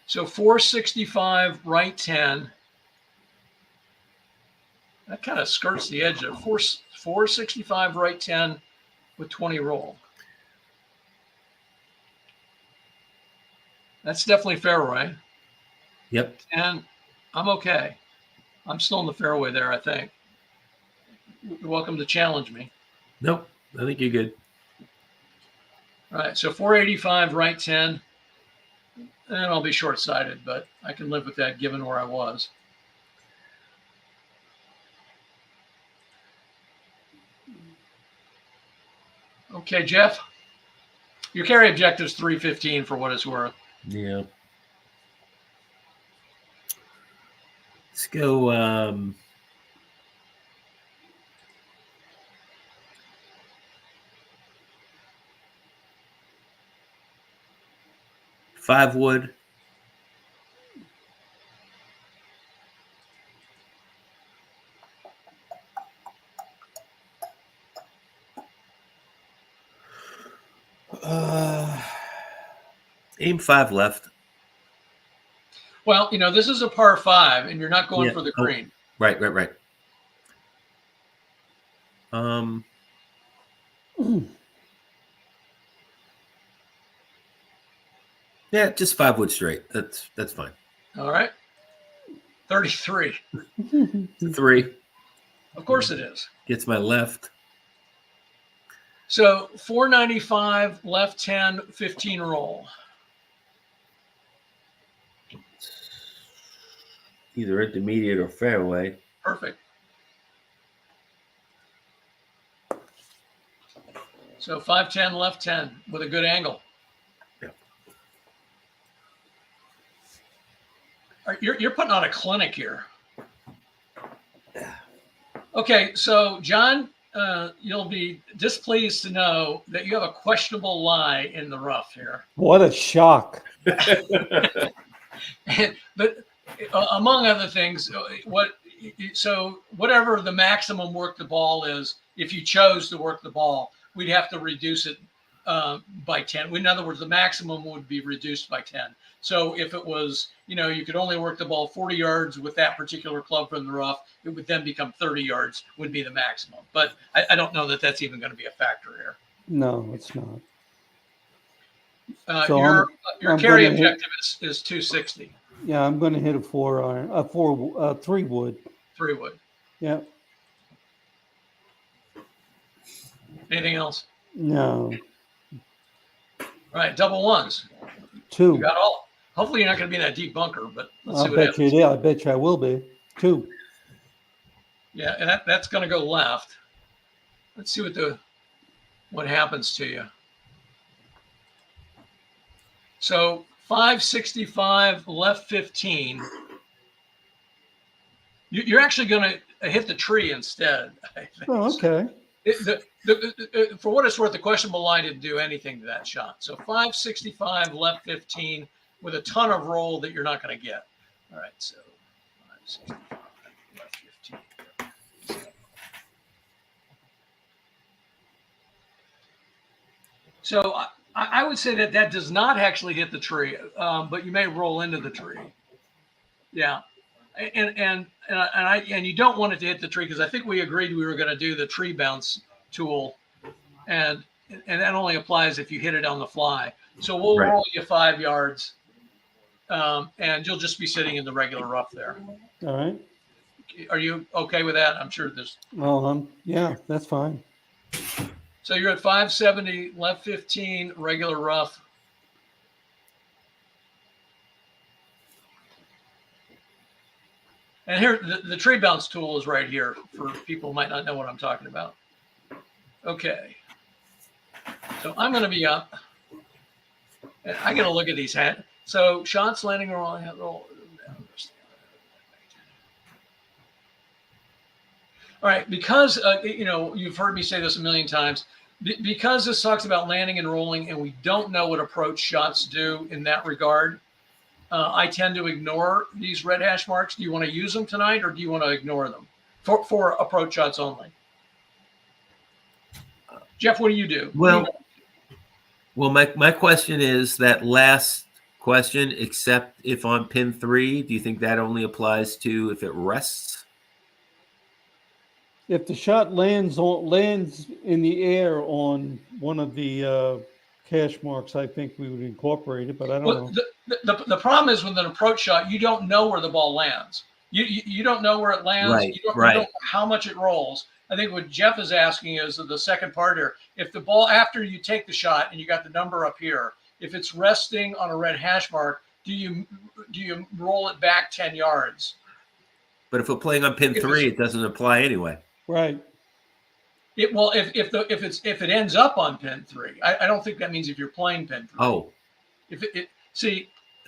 So 465 right 10. That kind of skirts the edge of 465 right 10 with 20 roll. That's definitely fairway. Yep. And I'm okay. I'm still in the fairway there, I think. You're welcome to challenge me. Nope. I think you're good. All right. So 485 right 10. And I'll be short-sighted, but I can live with that given where I was. Okay, Jeff. Your carry objective is 315 for what it's worth. Yeah. Let's go 5 wood. Aim 5 left. Well, this is a par 5, and you're not going for the green. Right. Yeah, just 5 wood straight. That's fine. All right. 33. 3. Of course it is. Gets my left. So 495 left 10, 15 roll. Either intermediate or fairway. Perfect. So 510 left 10 with a good angle. Yeah. You're putting on a clinic here. Okay, so John, you'll be displeased to know that you have a questionable lie in the rough here. What a shock. But among other things, so whatever the maximum work the ball is, if you chose to work the ball, we'd have to reduce it by 10. In other words, the maximum would be reduced by 10. So if it was, you could only work the ball 40 yards with that particular club from the rough, it would then become 30 yards would be the maximum. But I don't know that that's even going to be a factor here. No, it's not. Your carry objective is 260. Yeah, I'm going to hit a 3 wood. 3 wood. Yeah. Anything else? No. All right, double ones. 2. You got all. Hopefully, you're not going to be in that deep bunker, but let's see what bet happens. you. Yeah, I bet you I will be. 2. Yeah, and that's going to go left. Let's see what happens to you. So 565 left 15. You're actually going to hit the tree instead. I think. Oh, okay. For what it's worth, the questionable line didn't do anything to that shot. So 565 left 15 with a ton of roll that you're not going to get. All right, so 565 left 15. So I would say that does not actually hit the tree, but you may roll into the tree. Yeah, and you don't want it to hit the tree because I think we agreed we were going to do the tree bounce tool, and that only applies if you hit it on the fly. So we'll roll you 5 yards, and you'll just be sitting in the regular rough there. All right. Are you okay with that? I'm sure there's. Well, yeah, that's fine. So you're at 570 left 15 regular rough. And here, the tree bounce tool is right here for people who might not know what I'm talking about. Okay. So I'm going to be up. And I got to look at these hands. So shots landing or roll. All right. Because, you've heard me say this a million times. Because this talks about landing and rolling, and we don't know what approach shots do in that regard, I tend to ignore these red hash marks. Do you want to use them tonight, or do you want to ignore them for approach shots only? Jeff, what do you do? Well, my question is that last question, except if on pin 3, do you think that only applies to if it rests? If the shot lands in the air on one of the cash marks, I think we would incorporate it, but I don't know. The problem is with an approach shot, you don't know where the ball lands. You don't know where it lands. Right, you don't know how much it rolls. I think what Jeff is asking is the second part here. If the ball, after you take the shot and you got the number up here, if it's resting on a red hash mark, do you roll it back 10 yards? But if we're playing on pin 3, it doesn't apply anyway. Right. If it ends up on pin 3, I don't think that means if you're playing pin 3. Oh.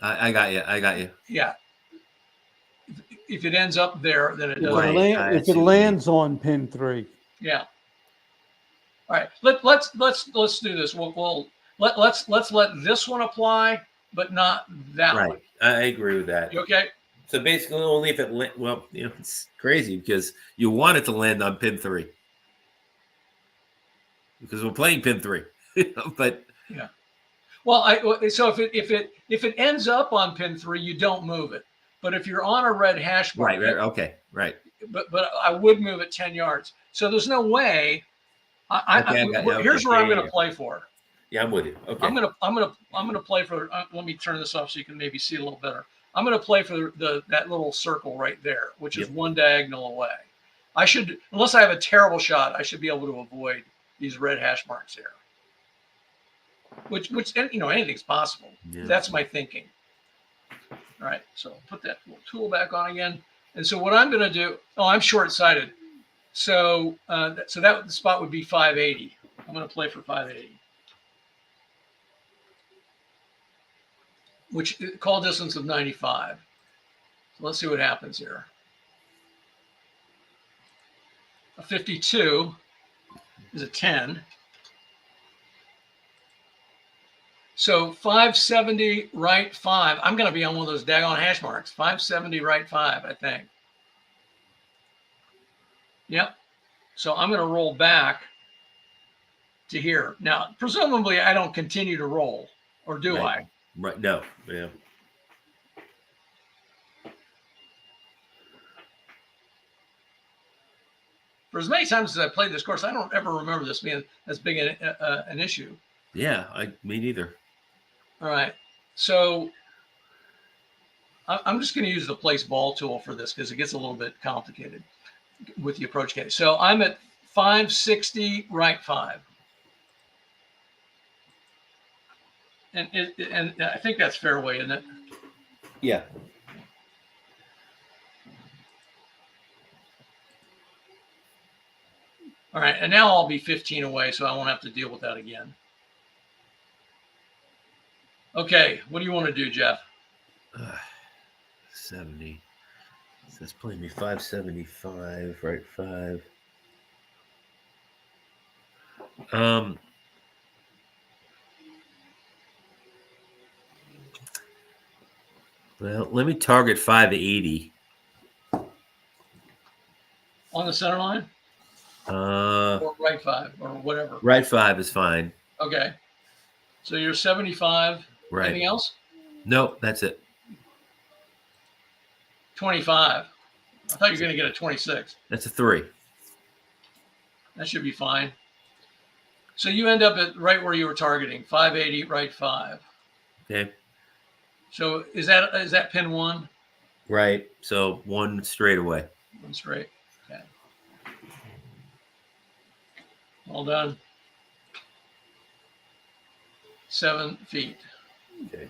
I got you. Yeah. If it ends up there, then it does. If it lands on pin 3. Yeah. All right. Let's do this. Let's let this one apply, but not that one. Right. I agree with that. You okay? So basically, only if it it's crazy because you want it to land on pin 3 because we're playing pin 3, but yeah. Well, so if it ends up on pin 3, you don't move it. But if you're on a red hash mark, right, okay, right. But I would move it 10 yards. So there's no way. Here's where I'm going to play for. Yeah, I'm with you. Okay. I'm gonna play for. Let me turn this off so you can maybe see a little better. I'm going to play for that little circle right there, which is one diagonal away. I should, unless I have a terrible shot, I should be able to avoid these red hash marks here. Which anything's possible. Yeah. That's my thinking. All right, so put that little tool back on again. And so what I'm going to do, I'm short-sighted. So that the spot would be 580. I'm going to play for 580. Which call distance of 95. So let's see what happens here. A 52. is a 10. So 570 right 5. I'm going to be on one of those daggone hash marks. 570 right 5, I think. Yep. So I'm going to roll back to here. Now, presumably, I don't continue to roll, or do Right. I? Right. No. Yeah. For as many times as I played this course, I don't ever remember this being as big an issue. Yeah. Me neither. All right. So I'm just going to use the place ball tool for this because it gets a little bit complicated with the approach case. So I'm at 560 right 5. And I think that's fairway, isn't it? Yeah. All right. And now I'll be 15 away, so I won't have to deal with that again. Okay. What do you want to do, Jeff? 70. So that's playing me 575, right 5. Well, let me target 580. On the center line? Or right 5 or whatever. Right 5 is fine. Okay. So you're 75. Right. Anything else? Nope, that's it. 25. I thought you were going to get a 26. That's a 3. That should be fine. So you end up at right where you were targeting, 580, right 5. Okay. So is that pin 1? Right. So 1 straight away. 1 straight. Okay. All done. 7 feet. Okay.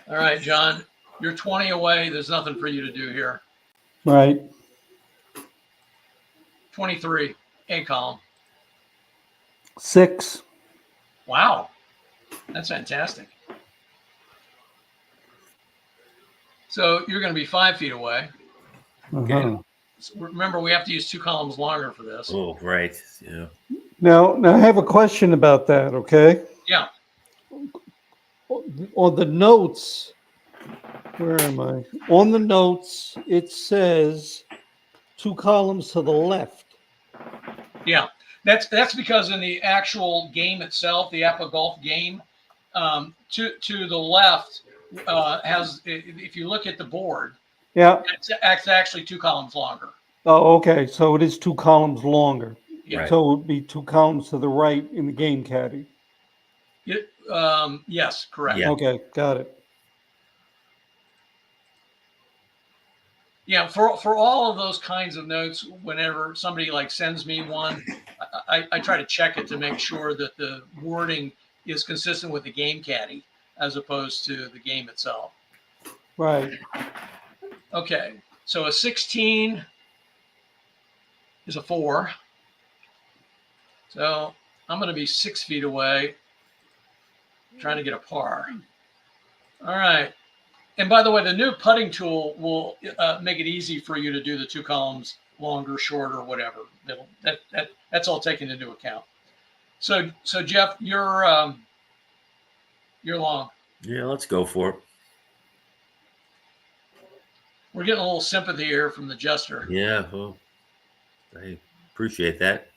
All right, John, you're 20 away. There's nothing for you to do here. Right. 23, A column. 6. Wow. That's fantastic. So you're going to be 5 feet away. Uh-huh. So remember, we have to use 2 columns longer for this. Oh, right. Yeah. Now I have a question about that, okay? Yeah. On the notes, where am I? On the notes, it says 2 columns to the left. Yeah. That's because in the actual game itself, the APBA golf game, to the left has, if you look at the board, Yeah. it's actually 2 columns longer. Oh, okay. So it is 2 columns longer. Yeah. Right. So it would be 2 columns to the right in the game caddy. Yes, correct. Yeah. Okay, got it. Yeah, for all of those kinds of notes, whenever somebody like sends me one, I try to check it to make sure that the wording is consistent with the game caddy as opposed to the game itself. Right. Okay, so a 16 is a 4. So I'm going to be 6 feet away, trying to get a par. All right. And by the way, the new putting tool will make it easy for you to do the 2 columns longer, shorter, whatever. That's all taken into account. So Jeff, you're long. Yeah, let's go for it. We're getting a little sympathy here from the jester. Yeah, well, I appreciate that.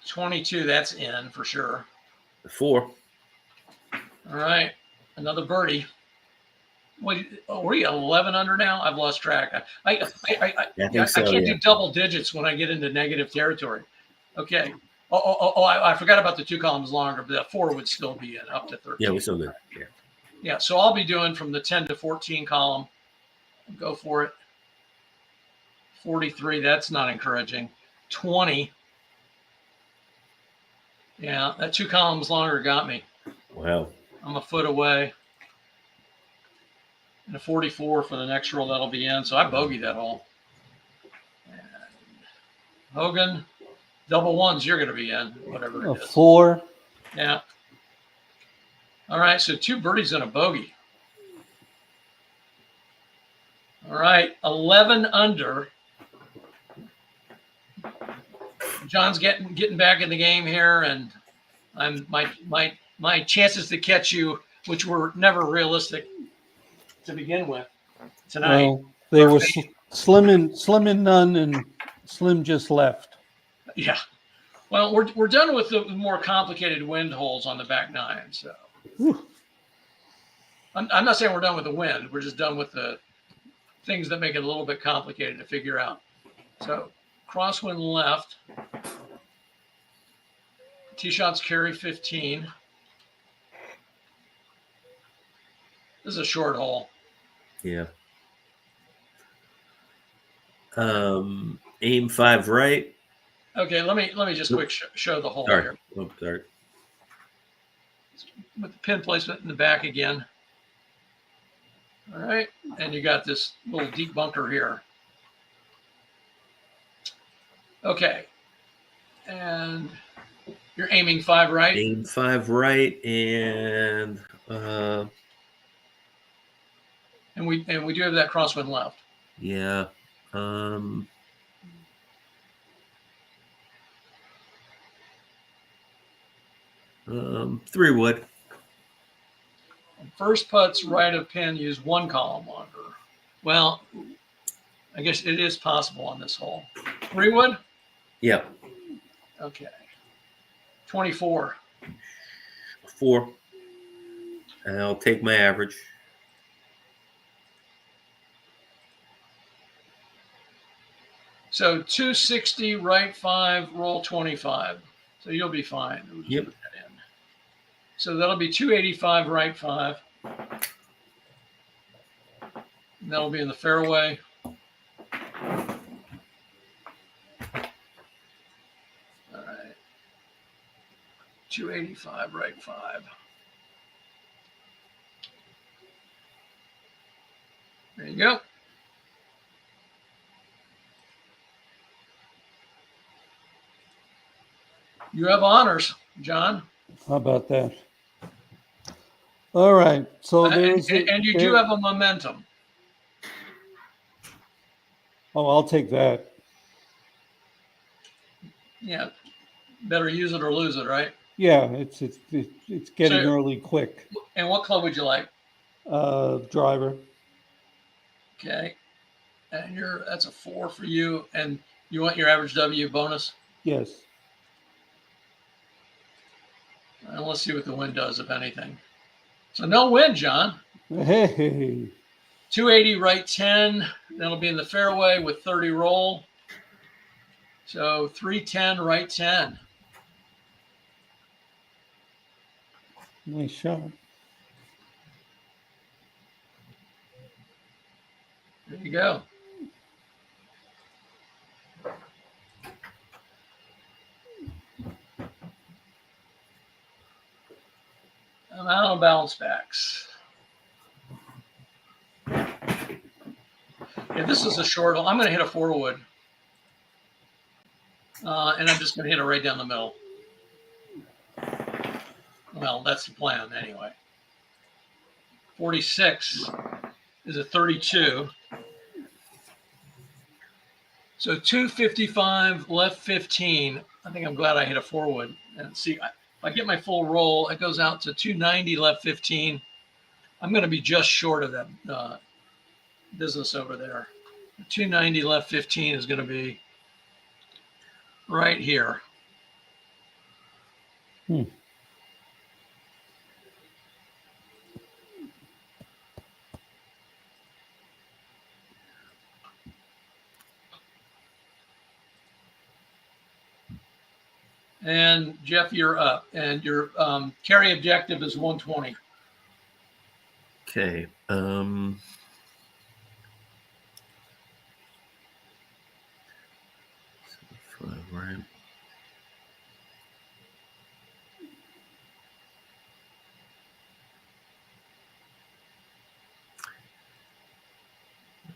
22, that's in for sure. 4. All right, another birdie. Wait, were you 11 under now? I've lost track. I think so, can't yeah. do double digits when I get into negative territory. Okay. I forgot about the 2 columns longer, but that 4 would still be in up to 13. Yeah, we're still good. Yeah. Yeah, so I'll be doing from the 10 to 14 column. Go for it. 43, that's not encouraging. 20. Yeah, that 2 columns longer got me. Wow. I'm a foot away. And a 44 for the next roll, that'll be in. So I bogeyed that hole. And Hogan, double ones, you're going to be in, whatever A it is. 4. Yeah. All right, so 2 birdies and a bogey. All right, 11 under. John's getting back in the game here, and I'm my chances to catch you, which were never realistic to begin with tonight. Well, they were slim and none, and Slim just left. Yeah. Well, we're done with the more complicated wind holes on the back nine. So I'm not saying we're done with the wind. We're just done with the things that make it a little bit complicated to figure out. So crosswind left. Tee shots carry 15. This is a short hole. Yeah. Aim 5 right. Okay, let me just quick show the hole Sorry. here. Oh, sorry. With the pin placement in the back again. All right, and you got this little deep bunker here. Okay, and you're aiming 5 right. Aim 5 right, and we do have that crosswind left. yeah. 3 wood. First putts right of pin, use 1 column longer. Well, I guess it is possible on this hole. 3 wood? Yep. Okay. 24. 4. And I'll take my average. So 260 right 5, roll 25. So you'll be fine. We'll just Yep. put that in. So that'll be 285 right 5. And that'll be in the fairway. All right. 285 right 5. There you go. You have honors, John. How about that? All right. So there's and you do have a momentum. Oh, I'll take that. Yeah. Better use it or lose it, right? Yeah, it's getting early quick. And what club would you like? Driver. Okay. And that's a 4 for you. And you want your average W bonus? Yes. And let's see what the wind does, if anything. So no wind, John. Hey. 280 right 10. That'll be in the fairway with 30 roll. So 310 right 10. Nice shot. There you go. I'm out on bounce backs. Yeah, this is a short hole. I'm going to hit a 4 wood. And I'm just going to hit it right down the middle. Well, that's the plan anyway. 46 is a 32. So 255, left 15. I think I'm glad I hit a 4 wood. And see, if I get my full roll, it goes out to 290, left 15. I'm going to be just short of that business over there. 290, left 15 is going to be right here. And Jeff, you're up, and your carry objective is 120. Okay. Right.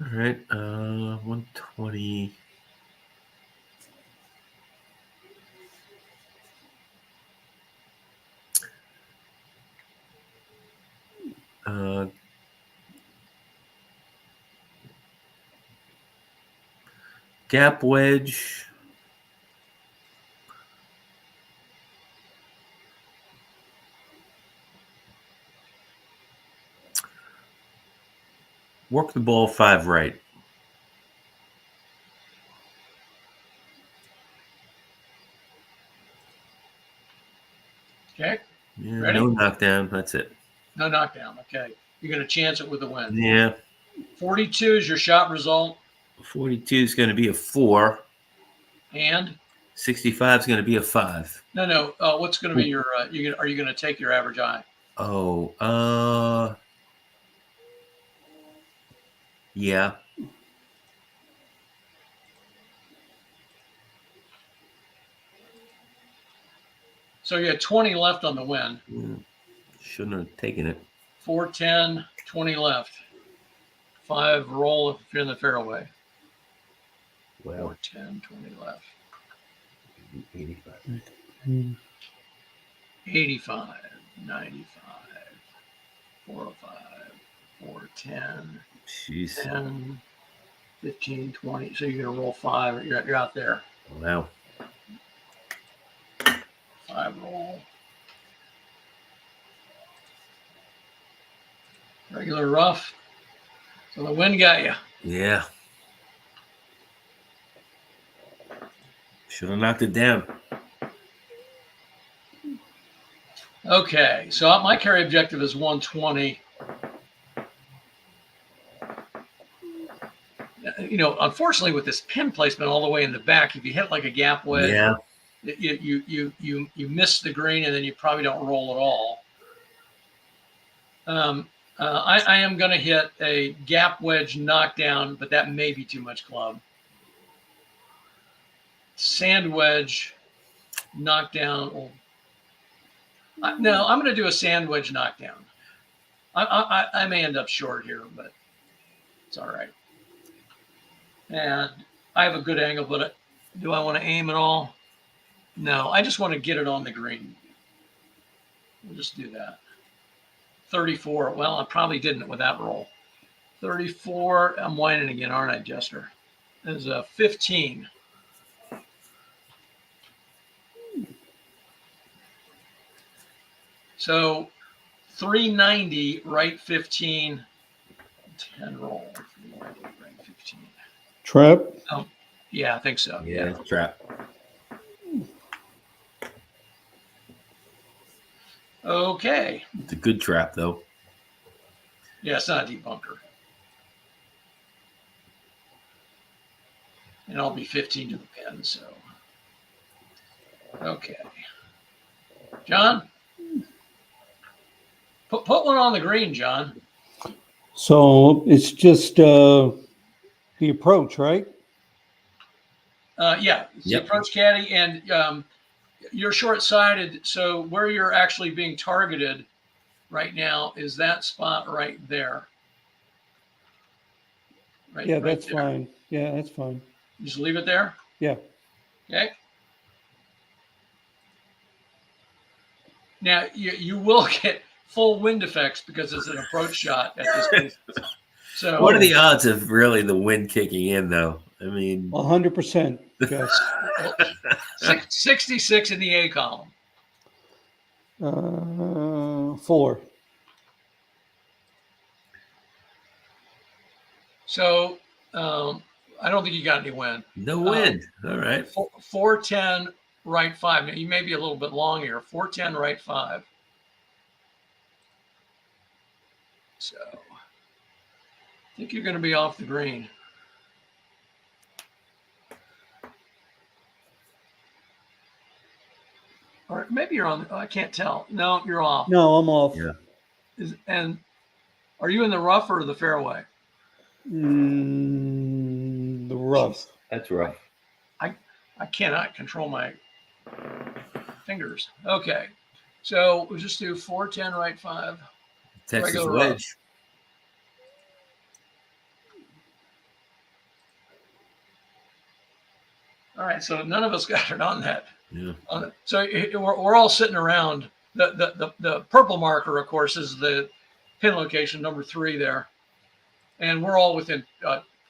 All right. 120. Gap wedge. Work the ball 5 right. Okay. Yeah, Ready? no knockdown. That's it. No knockdown. Okay. You're going to chance it with a win. Yeah. 42 is your shot result. 42 is going to be a 4. And 65 is going to be a 5. no. What's going to be your? Are you going to take your average eye? Oh. Yeah. So you had 20 left on the win. Shouldn't have taken it. 410, 20 left. 5 roll if you're in the fairway. Well, 410, 20 left. 85. 85, 95, 405, 410, Jeez. 10, 15, 20. So you're going to roll 5. You're out there. Wow. 5 roll. Regular rough. So the wind got you. Yeah. Should have knocked it down. Okay, so my carry objective is 120. Unfortunately, with this pin placement all the way in the back, if you hit like a gap wedge, Yeah. you miss the green and then you probably don't roll at all. I am going to hit a gap wedge knockdown, but that may be too much club. Sand wedge knockdown. No, I'm going to do a sand wedge knockdown. I may end up short here, but it's all right. And I have a good angle, but do I want to aim at all? No, I just want to get it on the green. We'll just do that. 34. Well, I probably didn't with that roll. 34. I'm whining again, aren't I, Jester? There's a 15. So 390, right 15, 10 roll. 390, right 15. Trap. Oh, yeah, I think so. Yeah. Trap. Okay. It's a good trap, though. Yeah, it's not a deep bunker. And I'll be 15 to the pin, so. Okay. John? Put one on the green, John. So it's just the approach, right? Yeah, it's the approach caddy, and you're short-sighted, so where you're actually being targeted right now is that spot right there. Right, Yeah, right that's there. fine. Yeah, that's fine. Just leave it there? Yeah. Okay. Now, you will get full wind effects because it's an approach shot at this distance. So What are the odds of really the wind kicking in, though? I mean, 100%. Yes. 66 in the A column. 4. So I don't think you got any wind. no wind. All right. 410 right 5. Now, you may be a little bit long here. 410 right 5. So I think you're going to be off the green. Or maybe you're on. I can't tell. No, you're off. No, I'm off. Yeah. And are you in the rough or the fairway? The rough. That's rough. I cannot control my fingers. Okay. So we'll just do 410 right 5. Texas Regular wedge. All right. So none of us got it on that. Yeah. So we're all sitting around. The purple marker, of course, is the pin location, number 3 there. And we're all within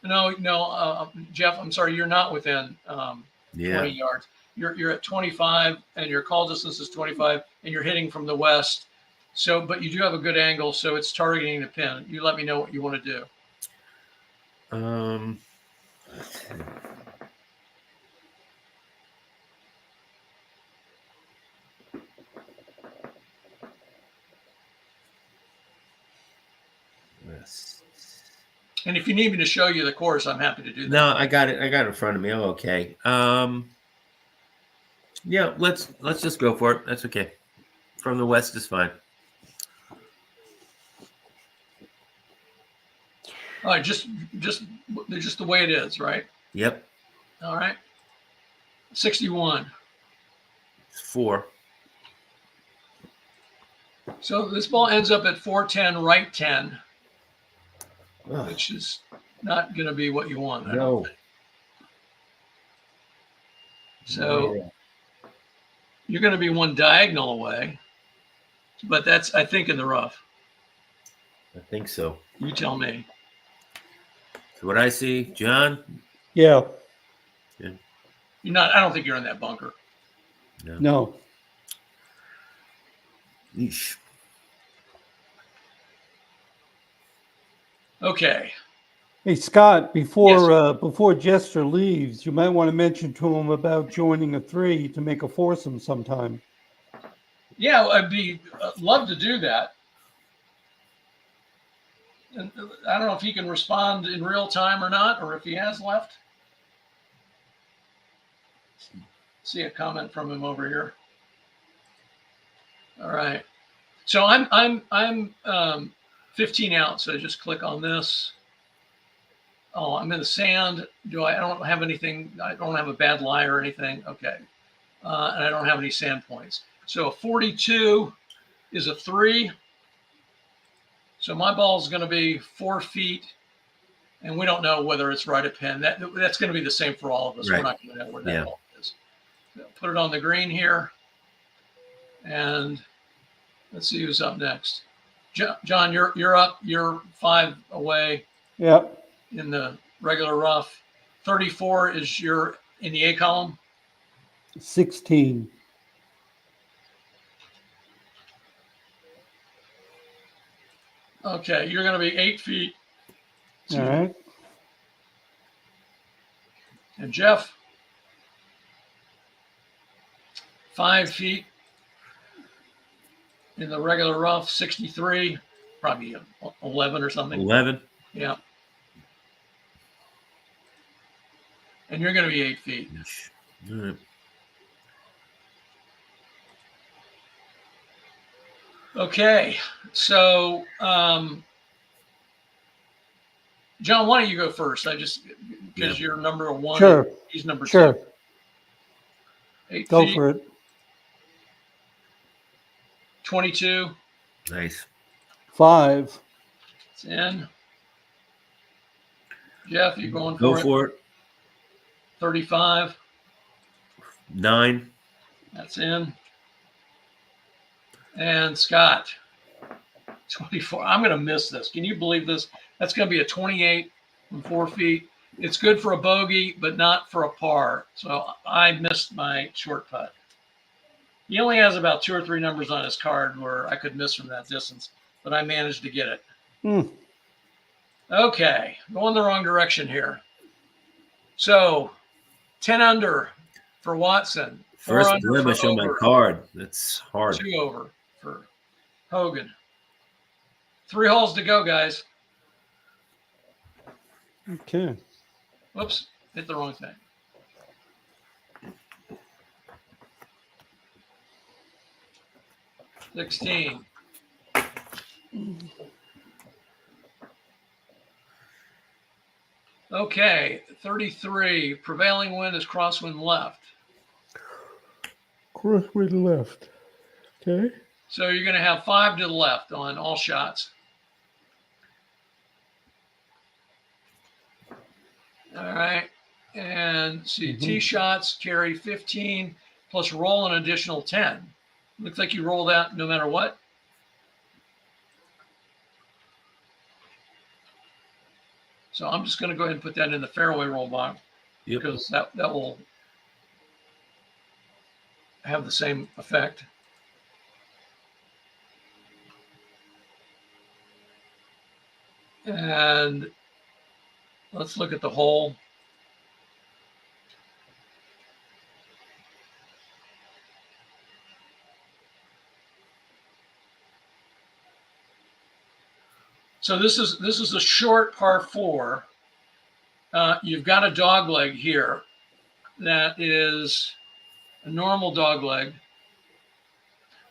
No, Jeff, I'm sorry, you're not within 20 yards. You're at 25, and your call distance is 25, and you're hitting from the west. So, but you do have a good angle, so it's targeting the pin. You let me know what you want to do. Yes. And if you need me to show you the course, I'm happy to do that. No, I got it. I got it in front of me. I'm okay. Yeah, let's just go for it. That's okay. From the west is fine. All right, just the way it is, right? Yep. All right. 61. 4. So this ball ends up at 410, right 10, which is not going to be what you want. I don't think. So you're going to be one diagonal away, but that's, I think, in the rough. I think so. You tell me. So what I see, John? Yeah. You're not. I don't think you're in that bunker. No. Yeesh. Okay. Hey, Scott, before Jester leaves, you might want to mention to him about joining a 3 to make a foursome sometime. Yeah, I'd love to do that. And I don't know if he can respond in real time or not, or if he has left. See a comment from him over here. All right. So I'm 15 out. So just click on this. Oh, I'm in the sand. I don't have anything. I don't have a bad lie or anything. Okay. And I don't have any sand points. So a 42 is a 3. So my ball is going to be 4 feet, and we don't know whether it's right at pin. That's going to be the same for all of us. Right. We're not going to know where that ball is. So put it on the green here, and let's see who's up next. John, you're up. You're 5 away. Yep. In the regular rough. 34 is you're in the A column. 16. Okay, you're going to be 8 feet. All right. And Jeff, 5 feet in the regular rough, 63, probably 11 or something. 11. Yeah. And you're going to be 8 feet. All right. Okay, so John, why don't you go first? Because you're number 1. Sure. He's number 2. Sure. 8 Go feet, for it. 22. Nice. 5. It's in. Jeff, you going for Go it? for it. 35. 9. That's in. And Scott, 24. I'm going to miss this. Can you believe this? That's going to be a 28 from 4 feet. It's good for a bogey, but not for a par. So I missed my short putt. He only has about 2 or 3 numbers on his card where I could miss from that distance, but I managed to get it. Okay, going the wrong direction here. So 10 under for Watson. 4 First under blemish for on my Åberg. card. That's hard. 2 over for Hogan. 3 holes to go, guys. Okay. Whoops, hit the wrong thing. $16. Okay, 33. Prevailing wind is crosswind left. Crosswind left. Okay. So you're going to have 5 to the left on all shots. All right. And see, tee shots carry 15 plus roll an additional 10. Looks like you roll that no matter what. So I'm just going to go ahead and put that in the fairway roll box because that will have the same effect. And let's look at the hole. So this is a short par 4. You've got a dog leg here that is a normal dog leg,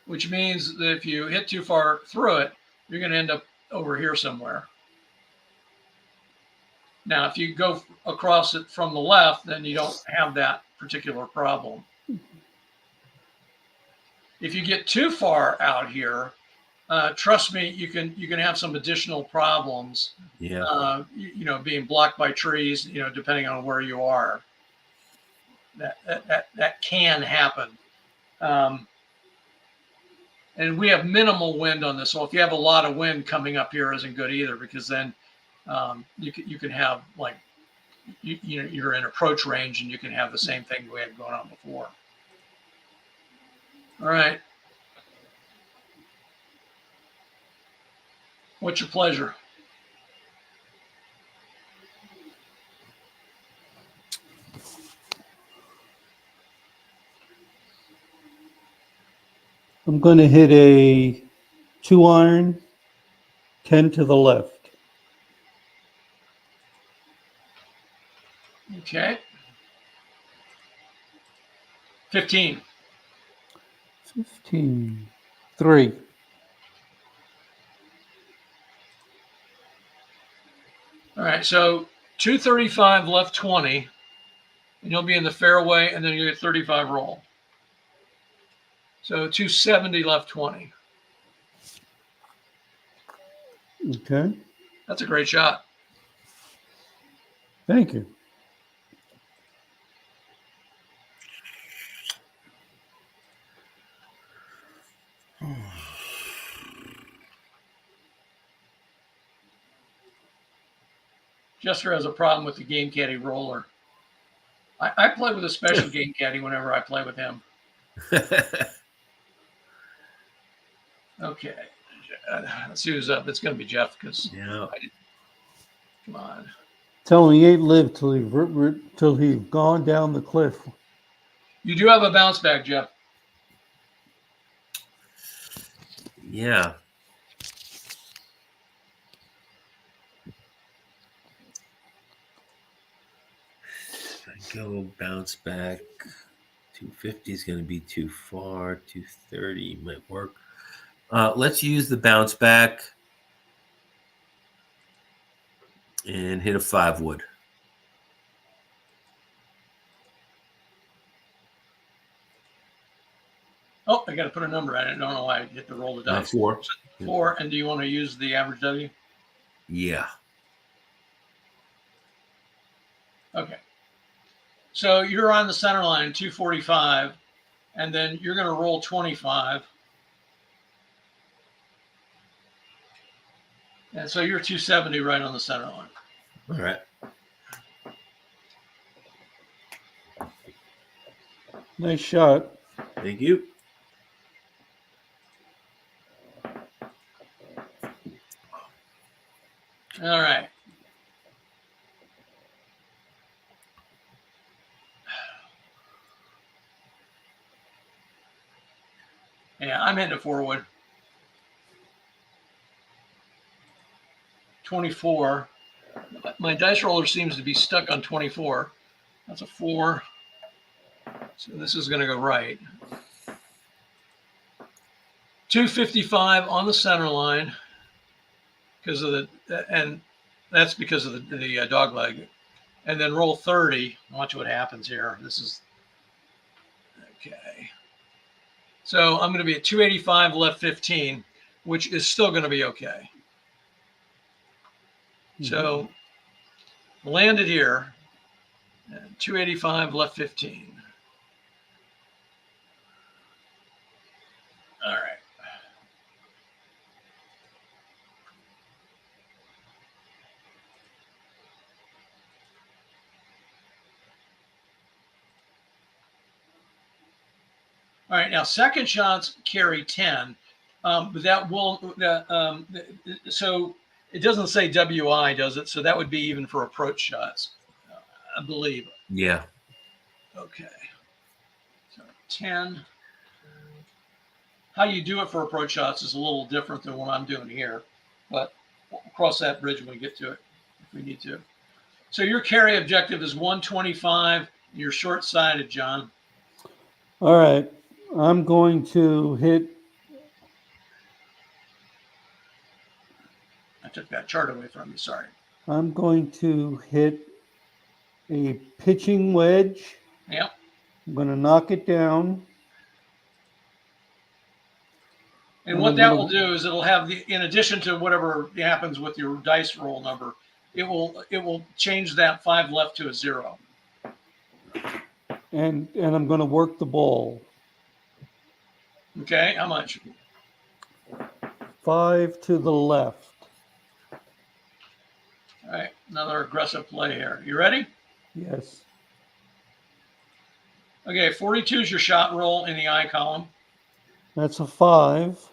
which means that if you hit too far through it, you're going to end up over here somewhere. Now, if you go across it from the left, then you don't have that particular problem. If you get too far out here, trust me, you can have some additional problems. Yeah. Being blocked by trees, depending on where you are. That can happen. And we have minimal wind on this. So if you have a lot of wind coming up here, isn't good either, because then you can have like you're in approach range and you can have the same thing we had going on before. All right. What's your pleasure? I'm going to hit a 2-iron, 10 to the left. Okay. 15. 15. 3. All right. So 235 left 20, and you'll be in the fairway, and then you get 35 roll. So 270 left 20. Okay. That's a great shot. Thank you. Jester has a problem with the game caddy roller. I play with a special game caddy whenever I play with him. Okay. Let's see who's up. It's going to be Jeff because come on. Tell him he ain't lived till he's gone down the cliff. You do have a bounce back, Jeff. Yeah. If I go bounce back, 250 is going to be too far. 230 might work. Let's use the bounce back and hit a 5-wood. Oh, I got to put a number on it. I don't know why I hit the roll the dice. 4. 4. And do you want to use the average W? Yeah. Okay. So you're on the center line, 245, and then you're going to roll 25. And so you're 270 right on the center line. All right. Nice shot. Thank you. All right. Yeah, I'm hitting a 4-wood. 24. My dice roller seems to be stuck on 24. That's a 4. So this is going to go right. 255 on the center line because of and that's because of the dog leg. And then roll 30. Watch what happens here. This is okay. So I'm going to be at 285 left 15, which is still going to be okay. So landed here, 285 left 15. All right. All right, now second shots carry 10, but that will so it doesn't say WI, does it? So that would be even for approach shots, I believe. Yeah. Okay, so 10. How you do it for approach shots is a little different than what I'm doing here, but we'll cross that bridge when we get to it if we need to. So your carry objective is 125. You're short-sided, John. All right. I'm going to hit. I took that chart away from you. Sorry. I'm going to hit a pitching wedge. Yep. I'm going to knock it down. And what that will do is it'll have the, in addition to whatever happens with your dice roll number, it will change that 5 left to a 0. And I'm going to work the ball. Okay, how much? 5 to the left. All right, another aggressive play here. You ready? Yes. Okay, 42 is your shot roll in the I column. That's a 5.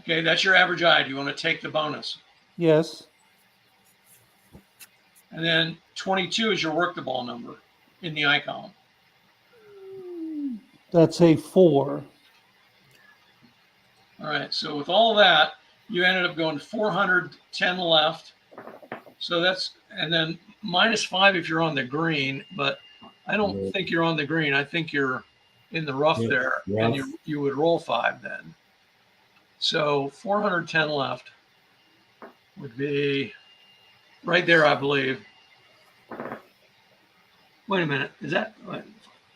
Okay, that's your average I. Do you want to take the bonus? Yes. And then 22 is your work the ball number in the I column. That's a 4. All right, so with all that, you ended up going 410 left. So that's, and then -5 if you're on the green, but I don't think you're on the green. I think you're in the rough there, and you would roll 5 then. So 410 left would be right there, I believe. Wait a minute. Is that,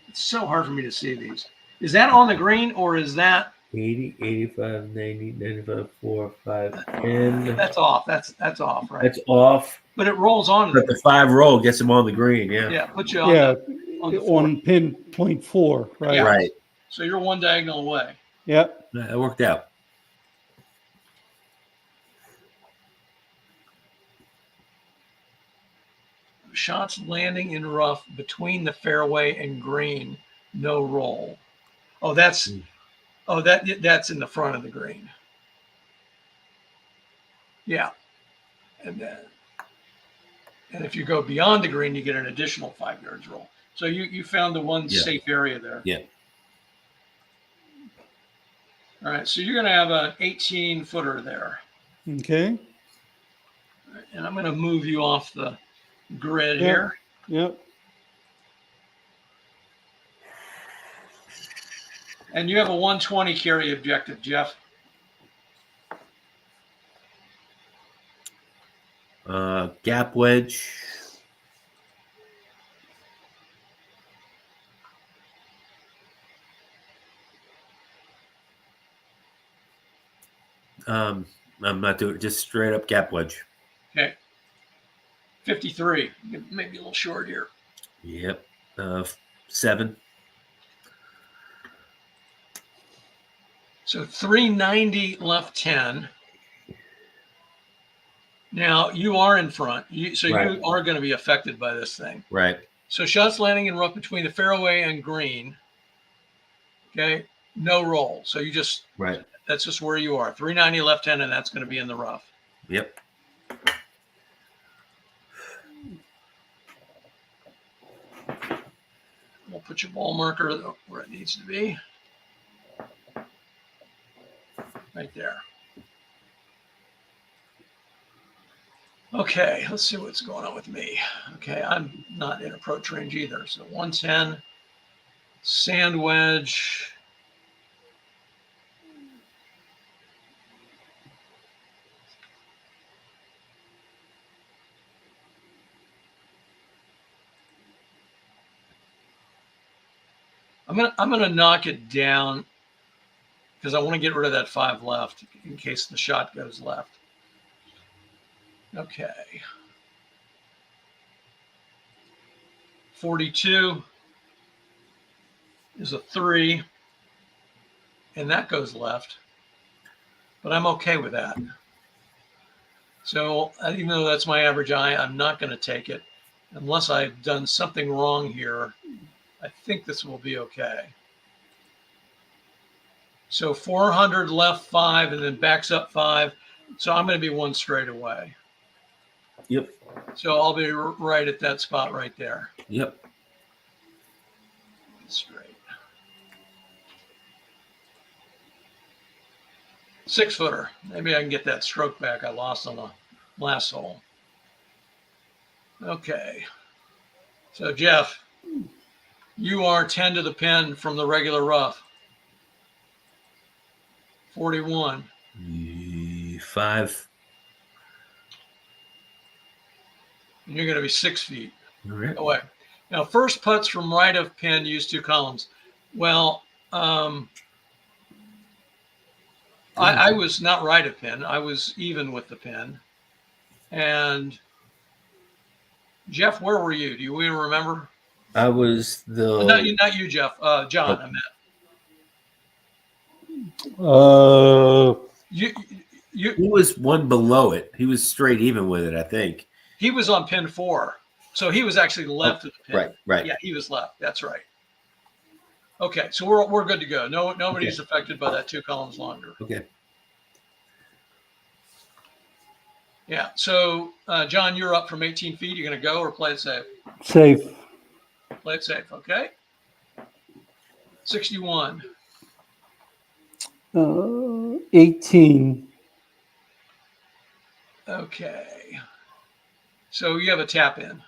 it's so hard for me to see these. Is that on the green or is that 80, 85, 90, 95, 4, 5, 10. That's off. That's off, right? That's off. But it rolls on. But the 5 roll gets him on the green. Yeah. Yeah, put you on, on pin point 4, right? Yeah. Right. So you're one diagonal away. Yep. That worked out. Shots landing in rough between the fairway and green, no roll. Oh, that's that's in the front of the green. Yeah. And if you go beyond the green, you get an additional 5 yards roll. So you found the one safe area there. Yeah. All right. So you're going to have an 18-footer there. Okay. And I'm going to move you off the grid here. Yep. And you have a 120 carry objective, Jeff. Gap wedge. I'm not doing it. Just straight up gap wedge. Okay. 53. Maybe a little short here. Yep. 7. So 390 left 10. Now you are in front. You are going to be affected by this thing. Right. So shots landing in rough between the fairway and green. Okay. No roll. So you just, that's just where you are. 390 left 10, and that's going to be in the rough. Yep. We'll put your ball marker where it needs to be. Right there. Okay, let's see what's going on with me. Okay, I'm not in approach range either. So 110, sand wedge. I'm gonna knock it down because I want to get rid of that 5 left in case the shot goes left. Okay. 42 is a 3, and that goes left, but I'm okay with that. So even though that's my average I, I'm not going to take it unless I've done something wrong here. I think this will be okay. So 400 left 5 and then backs up 5. So I'm going to be 1 straight away. Yep. So I'll be right at that spot right there. Yep. Straight. 6-footer. Maybe I can get that stroke back I lost on the last hole. Okay. So Jeff, you are 10 to the pin from the regular rough. 41. 5. And you're going to be 6 feet All right. away. Now, first putts from right of pin use 2 columns. Well, I was not right of pin. I was even with the pin. And Jeff, where were you? Do you even remember? I was the Not you, Jeff. John, I meant. You. He was 1 below it. He was straight even with it, I think. He was on pin 4, so he was actually left of the pin. Right. Yeah, he was left. That's right. Okay, so we're good to go. Nobody's affected by that 2 columns longer. Okay. Yeah. So John, you're up from 18 feet. You're going to go or play it safe? Safe. Play it safe. Okay. 61. 18. Okay. So you have a tap in.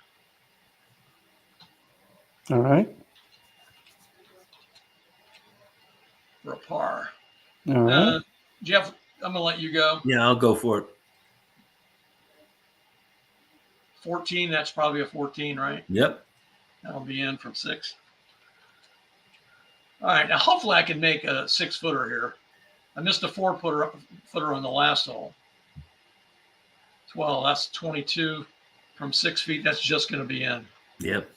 All right. For a par. All right. Jeff, I'm going to let you go. Yeah, I'll go for it. 14, that's probably a 14, right? Yep. That'll be in from 6. All right, now hopefully I can make a 6-footer here. I missed a 4-footer on the last hole. Well, that's 22 from 6 feet. That's just going to be in. Yep.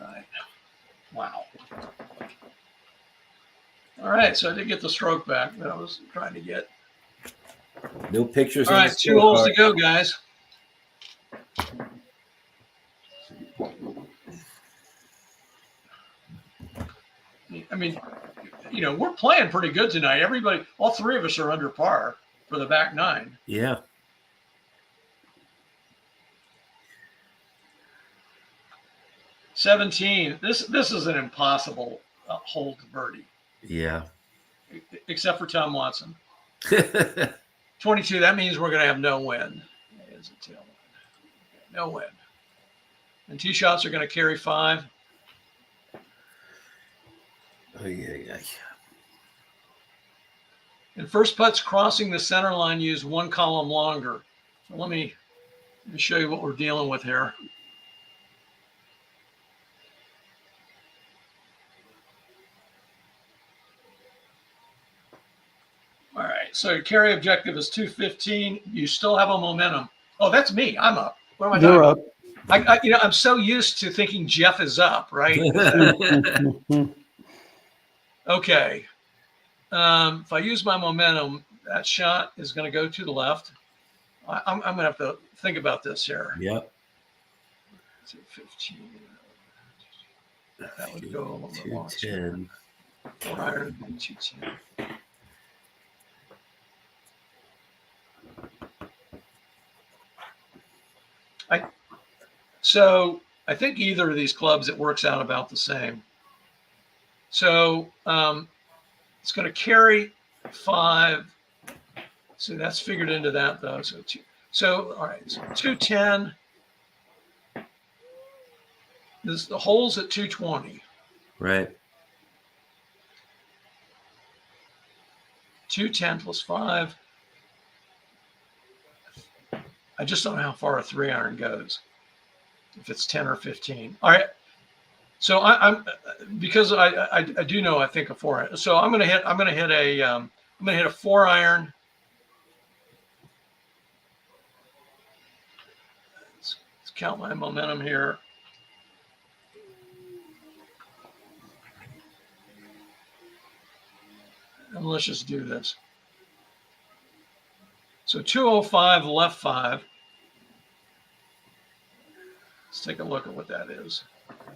All right. Wow. All right, so I did get the stroke back that I was trying to get. No pictures. All right, 2 holes to go, guys. I mean, we're playing pretty good tonight. Everybody, all 3 of us are under par for the back 9. Yeah. $17. This is an impossible hole to birdie. Yeah. Except for Tom Watson. 22. That means we're going to have no wind. There's a tailwind. No wind. And tee shots are going to carry 5. Oh, yeah. And first putts crossing the center line use 1 column longer. So let me show you what we're dealing with here. All right, so your carry objective is 215. You still have a momentum. Oh, that's me. I'm up. What am I doing? You're up. I'm so used to thinking Jeff is up, right? Okay. If I use my momentum, that shot is going to go to the left. I'm going to have to think about this here. Yep. 15. That would go a little bit long. 210. 4 iron, 210. So I think either of these clubs, it works out about the same. So it's going to carry 5. So that's figured into that though. So all right. So 210. The hole's at 220. Right. 210 plus 5. I just don't know how far a 3 iron goes. If it's 10 or 15. All right. So I'm because I do know I think a 4 iron. So I'm gonna hit a 4 iron. Let's count my momentum here. And let's just do this. So 205 left 5. Let's take a look at what that is.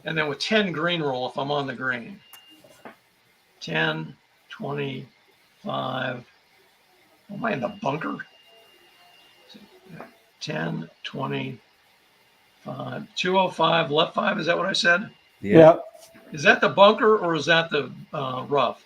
And then with 10 green roll, if I'm on the green. 10, 25. Am I in the bunker? 10, 25, 205, left 5. Is that what I said? Yeah. Is that the bunker or is that the rough?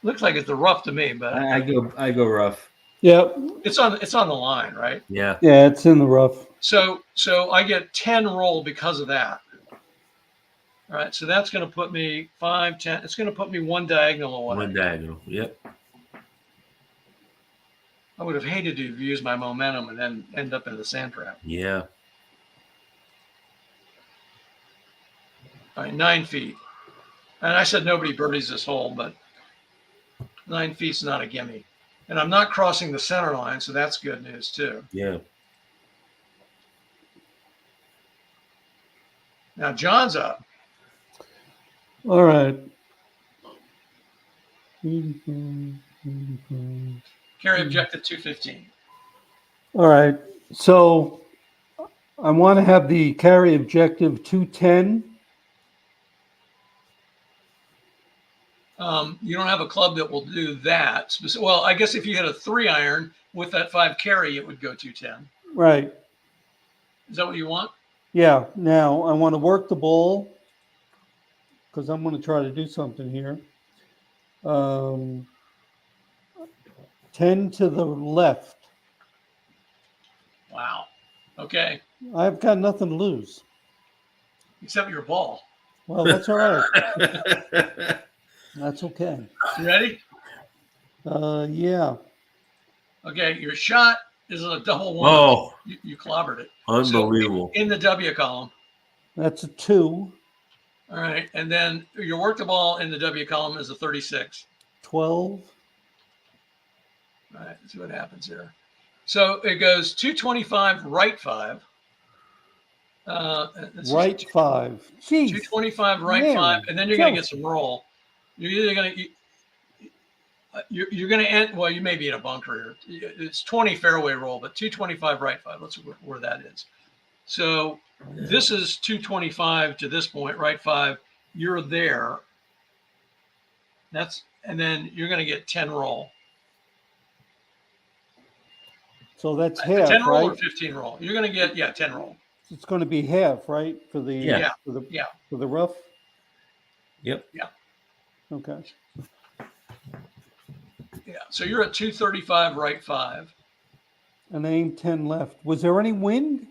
Looks like it's the rough to me, but I go rough. Yeah. it's on the line, right? Yeah. Yeah, it's in the rough. So I get 10 roll because of that. All right, so that's going to put me 5, 10. It's going to put me one diagonal away. One diagonal. Yep. I would have hated to use my momentum and then end up in the sand trap. Yeah. All right, 9 feet. And I said nobody birdies this hole, but 9 feet's not a gimme. And I'm not crossing the center line, so that's good news too. Yeah. Now John's up. All right. Carry objective 215. All right. So I want to have the carry objective 210. You don't have a club that will do that. Well, I guess if you had a 3-iron with that 5 carry, it would go 210. Right. Is that what you want? Yeah. Now I want to work the ball because I'm going to try to do something here. 10 to the left. Wow. Okay. I've got nothing to lose. Except your ball. Well, that's all right. That's okay. You ready? Yeah. Okay. Your shot is a double 1. Oh, You clobbered it. unbelievable. So in the W column. That's a 2. All right. And then your work the ball in the W column is a 36. 12. All right. Let's see what happens here. So it goes 225, right 5. Right 5. Jeez. 225, right Man, 5. And then you're going to get some roll. You're either going to... You're going to end, well, you may be in a bunker here. It's 20 fairway roll, but 225 right 5. Let's see where that is. So this is 225 to this point, right 5. You're there. And then you're going to get 10 roll. So that's half, 10 roll right? or 15 roll. You're going to get, 10 roll. It's going to be half, right? For the for the rough. Yep. Yeah. Okay. Yeah. So you're at 235 right 5. And aim 10 left. Was there any wind?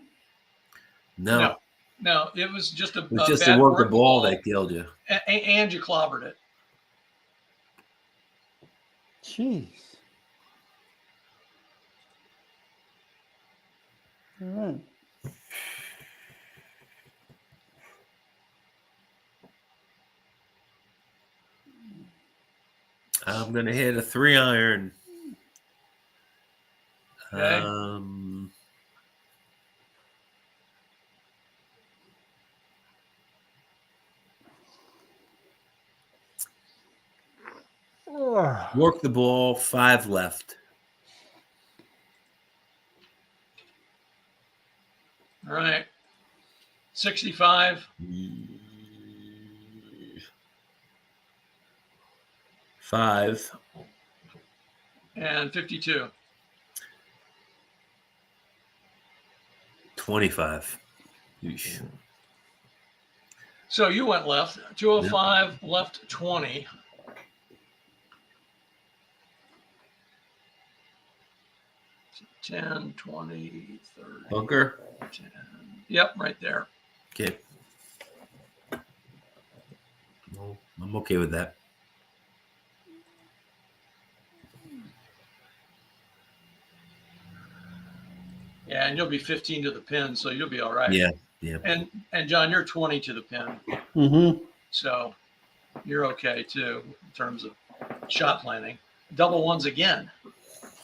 No. No, it was just It was just to work the ball that killed you. And you clobbered it. Jeez. All right. I'm gonna hit a 3-iron. Okay. Work the ball, 5 left. All right. 65. 5. And 52. 25. Yeesh. So you went left. 205, left 20. So 10, 20, 30. Bunker. 10. Yep, right there. Okay. Well, I'm okay with that. Yeah, and you'll be 15 to the pin, so you'll be all right. Yeah. And John, you're 20 to the pin. Mm-hmm. So you're okay too in terms of shot planning. Double ones again.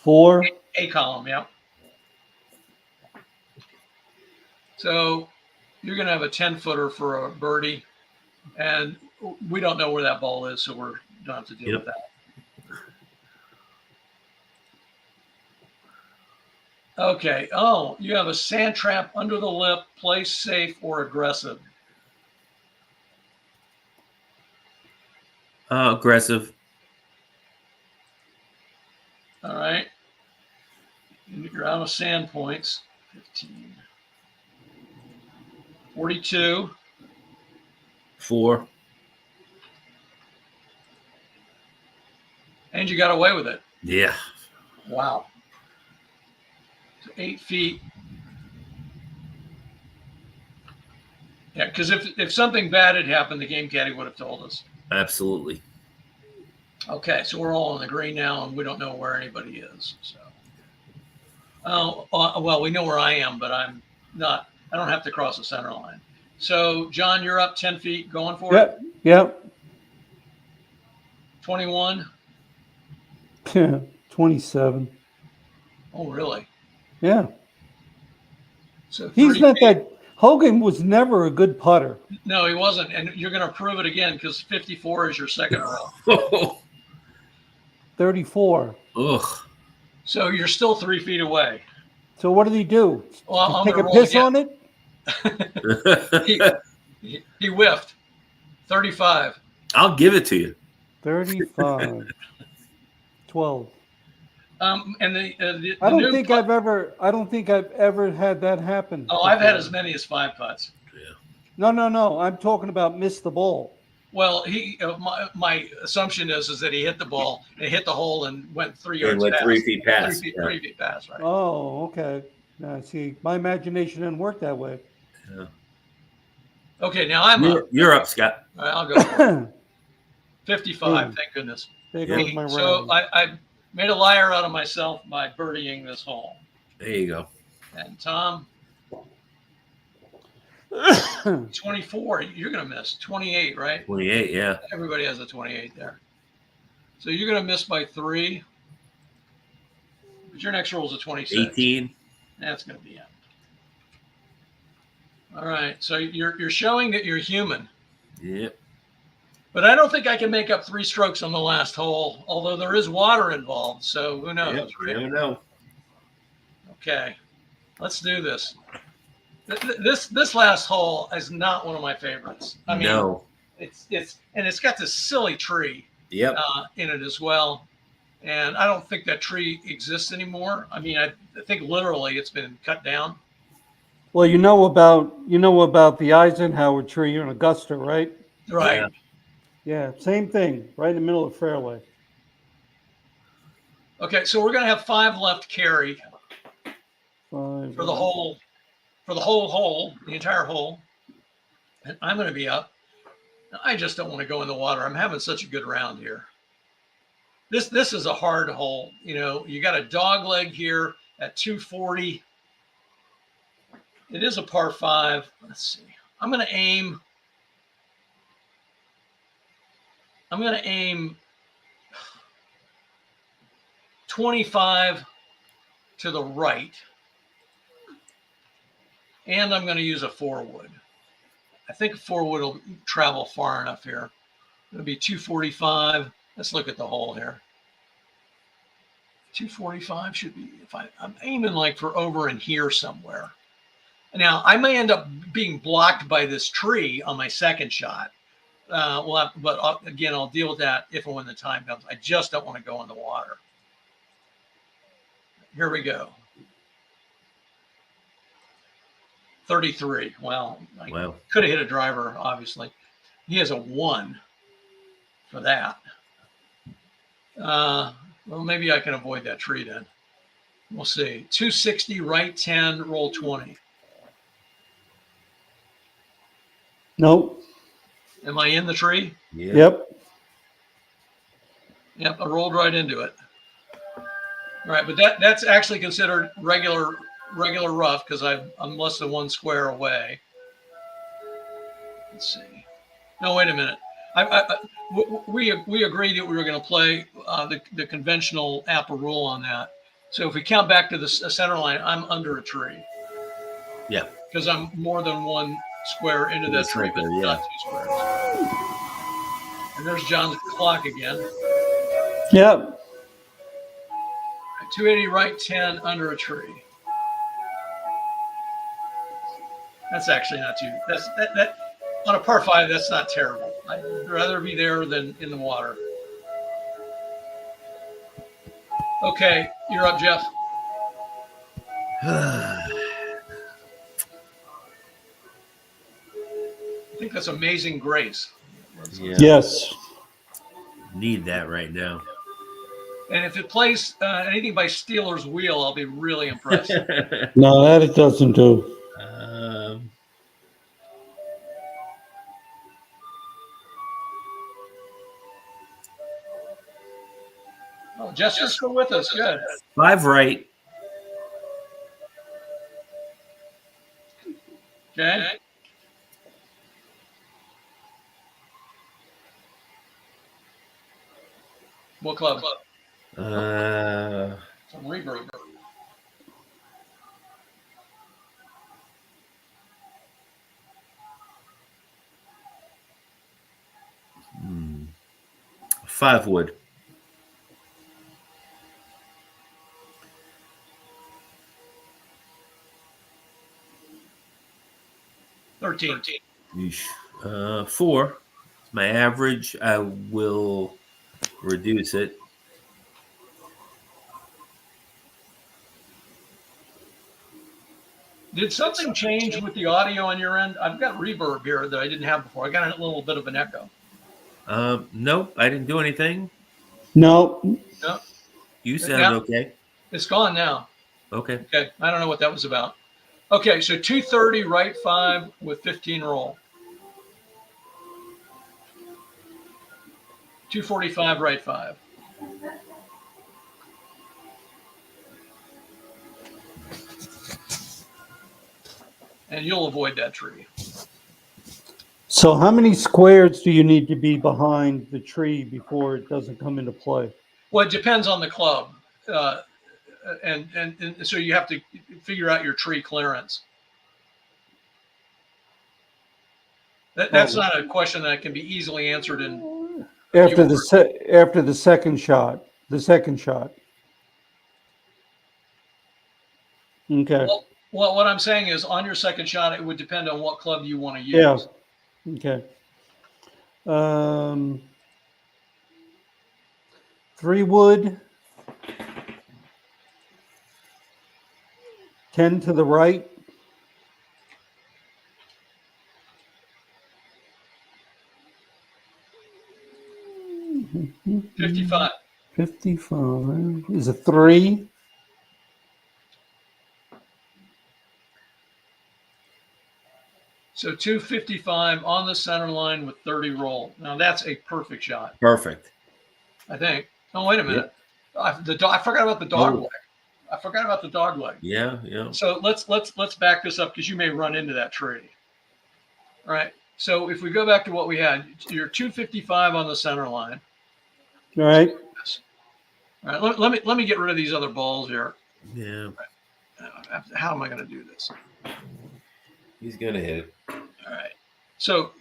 4. A column, yeah. So you're going to have a 10-footer for a birdie, and we don't know where that ball is, so we don't have to deal with that. Okay. Oh, you have a sand trap under the lip, play safe or aggressive. Aggressive. All right. You're out of sand points. 15. 42. 4. And you got away with it. Yeah. Wow. So 8 feet. Yeah, because if something bad had happened, the game caddy would have told us. Absolutely. Okay, so we're all on the green now, and we don't know where anybody is. So, well, we know where I am, but I'm not. I don't have to cross the center line. So, John, you're up 10 feet, going for it. Yep. 21. 27. Oh, really? Yeah. So He's 3 not feet. that. Hogan was never a good putter. No, he wasn't, and you're going to prove it again because 54 is your second row. Oh. 34. Ugh. So you're still 3 feet away. So what did he do? Well, I'm Take gonna a roll piss again. on it? He whiffed. 35. I'll give it to you. 35. 12. And the I don't new think putt- I don't think I've ever had that happen. Oh, I've had before. as many as 5 putts. No. I'm talking about miss the ball. Well, my assumption is that he hit the ball and hit the hole and went 3 yards And went past. 3 feet past. 3 feet, Yeah. 3 feet past, right? Oh, okay. See, my imagination didn't work that way. Yeah. Okay, now I'm up. You're up, Scott. All right, I'll go for it. 55, Boom. thank goodness. There Yeah. goes my So round. I made a liar out of myself by birdieing this hole. There you go. And Tom, 24, you're going to miss. 28, right? 28, yeah. Everybody has a 28 there. So you're going to miss by 3. But your next roll is a 26. 18. That's going to be it. All right. So you're showing that you're human. Yep. But I don't think I can make up 3 strokes on the last hole, although there is water involved. So who knows? Yep. You Right? never know. Okay. Let's do this. This last hole is not one of my favorites. I mean, No. it's got this silly tree Yep. in it as well, and I don't think that tree exists anymore. I mean, I think literally it's been cut down. Well, you know about the Eisenhower tree in Augusta, right? Right. Yeah. Yeah, same thing, right in the middle of the fairway. Okay, so we're gonna have 5 left carry 5. for the whole hole, the entire hole, and I'm gonna be up. I just don't want to go in the water. I'm having such a good round here. This is a hard hole. You know, you got a dog leg here at 240. It is a par 5. Let's see. I'm going to aim 25 to the right. And I'm going to use a 4-wood. I think a 4-wood will travel far enough here. It'll be 245. Let's look at the hole here. 245 should be, if I'm aiming like for over in here somewhere. Now, I may end up being blocked by this tree on my second shot. But again, I'll deal with that if and when the time comes. I just don't want to go in the water. Here we go. 33. Well, I could have hit a driver, obviously. He has a 1 for that. Well, maybe I can avoid that tree then. We'll see. 260, right 10, roll 20. Nope. Am I in the tree? Yeah. Yep. Yep, I rolled right into it. All right, but that's actually considered regular rough because I'm less than 1 square away. Let's see. No, wait a minute. We agreed that we were going to play the conventional APBA rule on that. So if we count back to the center line, I'm under a tree. Yeah. Because I'm more than 1 square into that tree, but not 2 squares. And there's John's clock again. Yep. 280 right, 10 under a tree. That's actually not too. On a par 5, that's not terrible. I'd rather be there than in the water. Okay, you're up, Jeff. I think that's Amazing Grace. Yeah. Yes. Need that right now. And if it plays anything by Steeler's Wheel, I'll be really impressed. No, that it doesn't do. Oh, Jessica's still with us. Good. 5 right. Okay. What club? Some reverb. Hmm. 5 wood. $13. 4. It's my average. I will reduce it. Did something change with the audio on your end? I've got reverb here that I didn't have before. I got a little bit of an echo. Nope, I didn't do anything. No. No, You sound Now- okay. it's gone now. Okay. Okay, I don't know what that was about. Okay, so 230 right 5 with 15 roll. 245 right 5. And you'll avoid that tree. So how many squares do you need to be behind the tree before it doesn't come into play? Well, it depends on the club. And so you have to figure out your tree clearance. That's not a question that can be easily answered in After the second shot. The second shot. Okay. Well, what I'm saying is on your second shot, it would depend on what club you want to use. Yeah. Okay. 3 wood. 10 to the right. Mm-hmm. 55. 55 is a 3. So 255 on the center line with 30 roll. Now that's a perfect shot, Perfect. I think. Oh, wait a minute. I forgot about the dog leg. I forgot about the dog leg. Yeah. So let's back this up because you may run into that tree. All right. So if we go back to what we had, you're 255 on the center line. All right. All right. Let me get rid of these other balls here. Yeah. How am I going to do this? He's gonna hit it. All right. So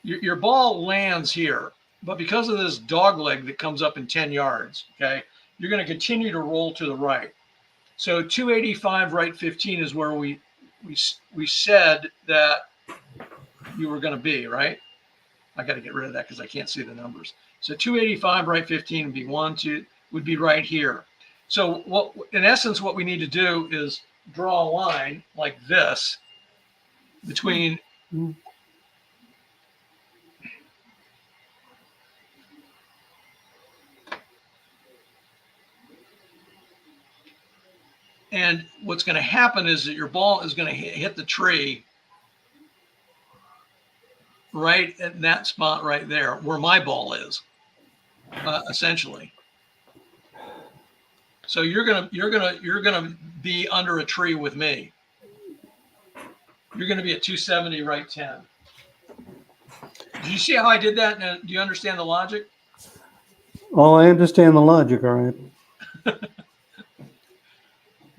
your ball lands here, but because of this dog leg that comes up in 10 yards, okay, you're going to continue to roll to the right. So 285 right 15 is where we said that you were going to be, right? I got to get rid of that because I can't see the numbers. So 285 right 15 would be 1, 2, would be right here. So what, in essence, what we need to do is draw a line like this between and what's going to happen is that your ball is going to hit the tree right at that spot right there where my ball is, essentially. So you're gonna be under a tree with me. You're gonna be at 270 right 10. Do you see how I did that? And do you understand the logic? Oh, I understand the logic. All right.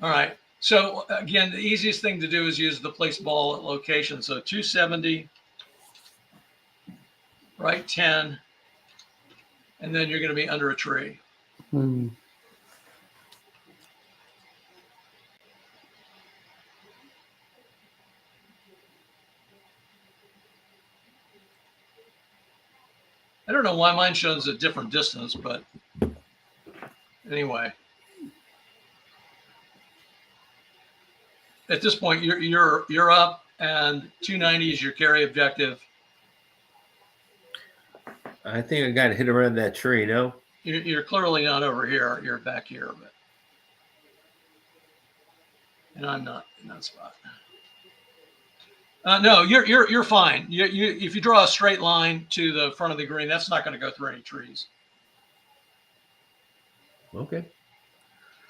All right. So again, the easiest thing to do is use the place ball at location. So 270 right 10, and then you're going to be under a tree. Hmm. don't know why mine shows a different distance, but anyway. At this point, you're up, and 290 is your carry objective. I think I got to hit around that tree. No, You're clearly not over here. You're back here, but and I'm not in that spot. No, you're fine. You if you draw a straight line to the front of the green, that's not going to go through any trees. okay.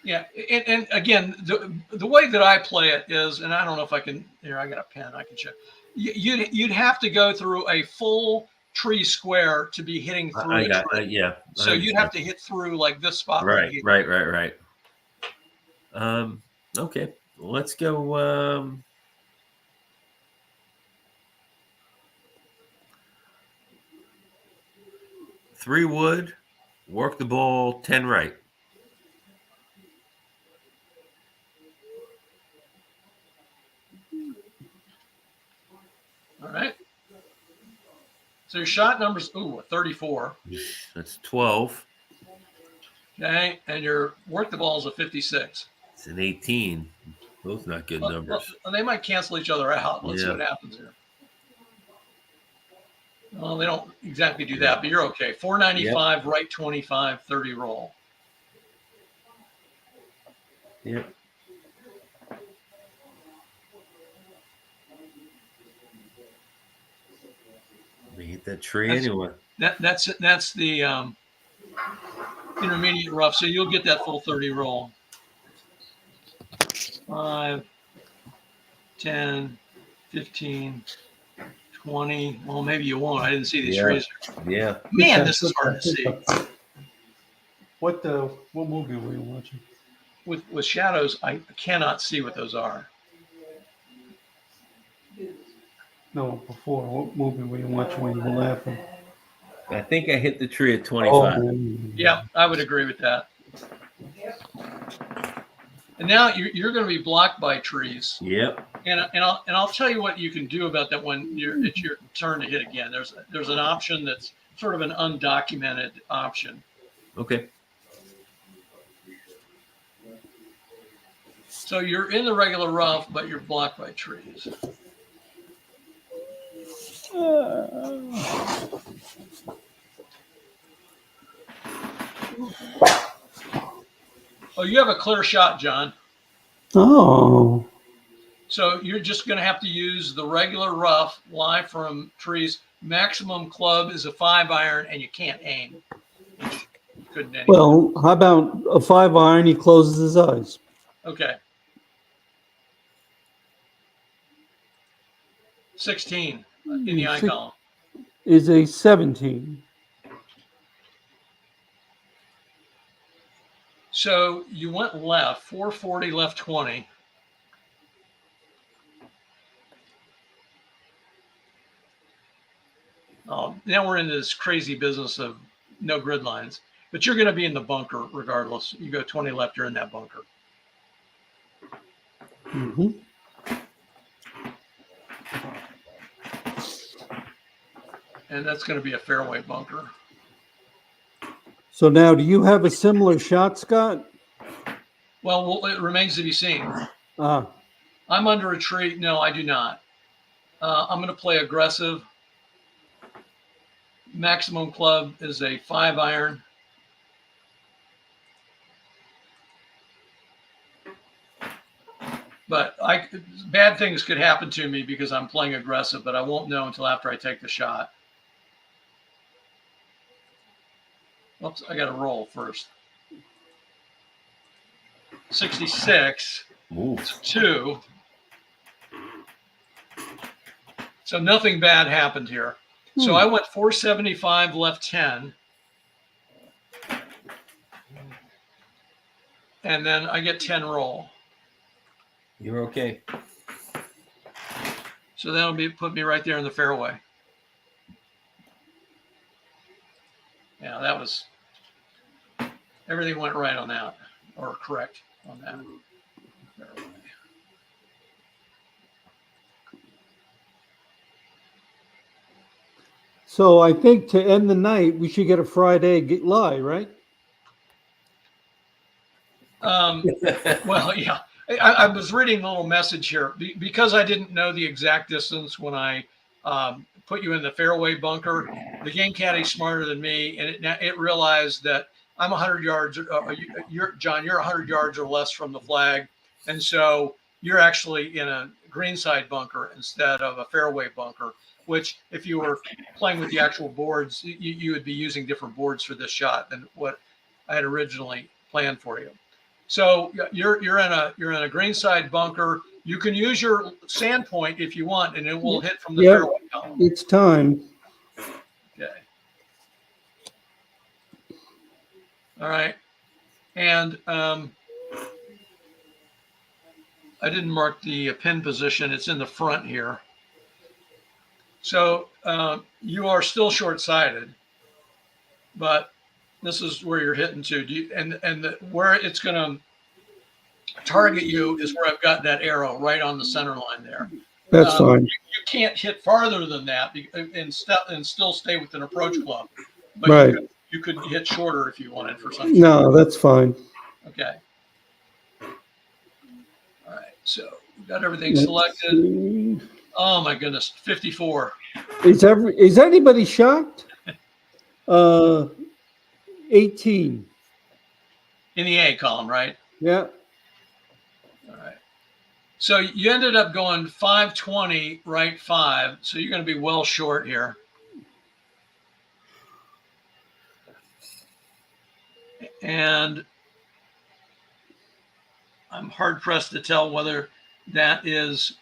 Yeah, and again, the way that I play it is, and I don't know if I can. Here, I got a pen. I can check. You'd have to go through a full tree square to be hitting through a tree. Yeah. So you'd have to hit through like this spot Right. here. Right. Okay. Let's go. 3 wood, work the ball, 10 right. All right. So your shot number's a 34. That's 12. Okay, and your work the ball is a 56. It's an 18. Both not good numbers. Well, they might cancel each other out. Let's see Yeah. what happens here. Well, they don't exactly do that, but you're okay. 495, right 25, 30 roll. Yep. We hit that tree anyway. That's the intermediate rough, so you'll get that full 30 roll. 5, 10, 15, 20. Well, maybe you won't. I didn't see these trees. Yeah. Man, this is hard to see. What movie were you watching? With shadows, I cannot see what those are. No, before. What movie were you watching when you were laughing? I think I hit the tree at 25. Yeah, I would agree with that. And now you're going to be blocked by trees. Yep. And I'll tell you what you can do about that when it's your turn to hit again. There's an option that's sort of an undocumented option. Okay. So you're in the regular rough, but you're blocked by trees. Oh, you have a clear shot, John. Oh. So you're just going to have to use the regular rough, lie from trees. Maximum club is a 5-iron, and you can't aim. Which you couldn't anyway. Well, how about a 5-iron? He closes his eyes. Okay. 16 in the eye column. Is a 17. So you went left, 440, left 20. Now we're into this crazy business of no grid lines, but you're going to be in the bunker regardless. You go 20 left, you're in that bunker. Mm-hmm. And that's going to be a fairway bunker. So now, do you have a similar shot, Scott? Well, it remains to be seen. Ah, I'm under a tree. No, I do not. I'm going to play aggressive. Maximum club is a 5-iron. But bad things could happen to me because I'm playing aggressive, but I won't know until after I take the shot. Oops, I got to roll first. 66. Ooh. 2. So nothing bad happened here. So I went 475, left 10. And then I get 10 roll. You're okay. So that'll put me right there in the fairway. Yeah, that was, everything went right on that, or correct on that. Fairway. So I think to end the night, we should get a fried egg lie, right? Well, yeah. I was reading a little message here because I didn't know the exact distance when I put you in the fairway bunker. The game caddy's smarter than me, and it realized that I'm 100 yards. John, you're 100 yards or less from the flag, and so you're actually in a greenside bunker instead of a fairway bunker. Which, if you were playing with the actual boards, you would be using different boards for this shot than what I had originally planned for you. So you're in a greenside bunker. You can use your sand point if you want, and it will hit from the fairway column. It's time. Okay. All right. And I didn't mark the pin position. It's in the front here. So you are still short-sighted, but this is where you're hitting to. Where it's going to target you is where I've got that arrow right on the center line there. That's fine. You can't hit farther than that and still stay with an approach club. But Right. You could hit shorter if you wanted for something. No, that's fine. Okay. All right. So we've got everything selected. See. Oh my goodness, 54. Is anybody shocked? 18. In the A column, right? Yeah. All right. So you ended up going 520, right 5. So you're going to be well short here. And I'm hard pressed to tell whether that is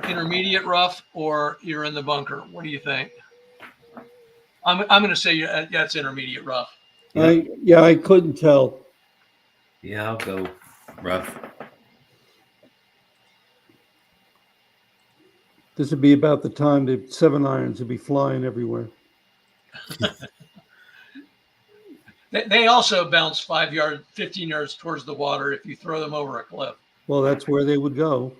intermediate rough or you're in the bunker. What do you think? I'm going to say it's intermediate rough. I couldn't tell. Yeah, I'll go rough. This would be about the time the 7-irons would be flying everywhere. They also bounce 15 yards towards the water if you throw them over a cliff. Well, that's where they would go.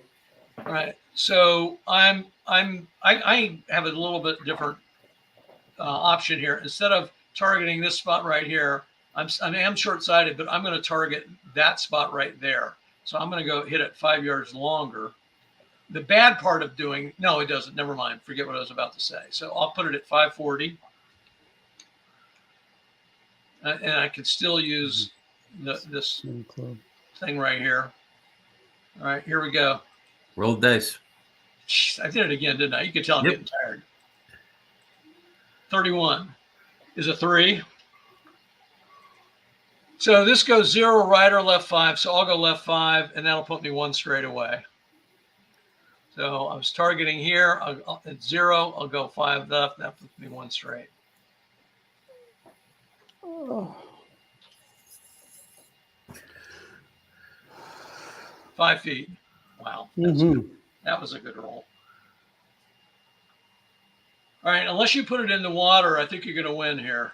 All right. So I have a little bit different option here. Instead of targeting this spot right here, I am short-sighted, but I'm going to target that spot right there. So I'm going to go hit it 5 yards longer. The bad part of no, it doesn't. Never mind. Forget what I was about to say. So I'll put it at 540. And I can still use this thing right here. All right, here we go. Roll the dice. I did it again, didn't I? You can tell I'm getting tired. 31 is a 3. So this goes 0, right or left 5. So I'll go left 5, and that'll put me 1 straight away. So I was targeting here. At 0, I'll go 5 left. That puts me 1 straight. Oh. 5 feet. Wow. That was a good roll. All right. Unless you put it in the water, I think you're going to win here.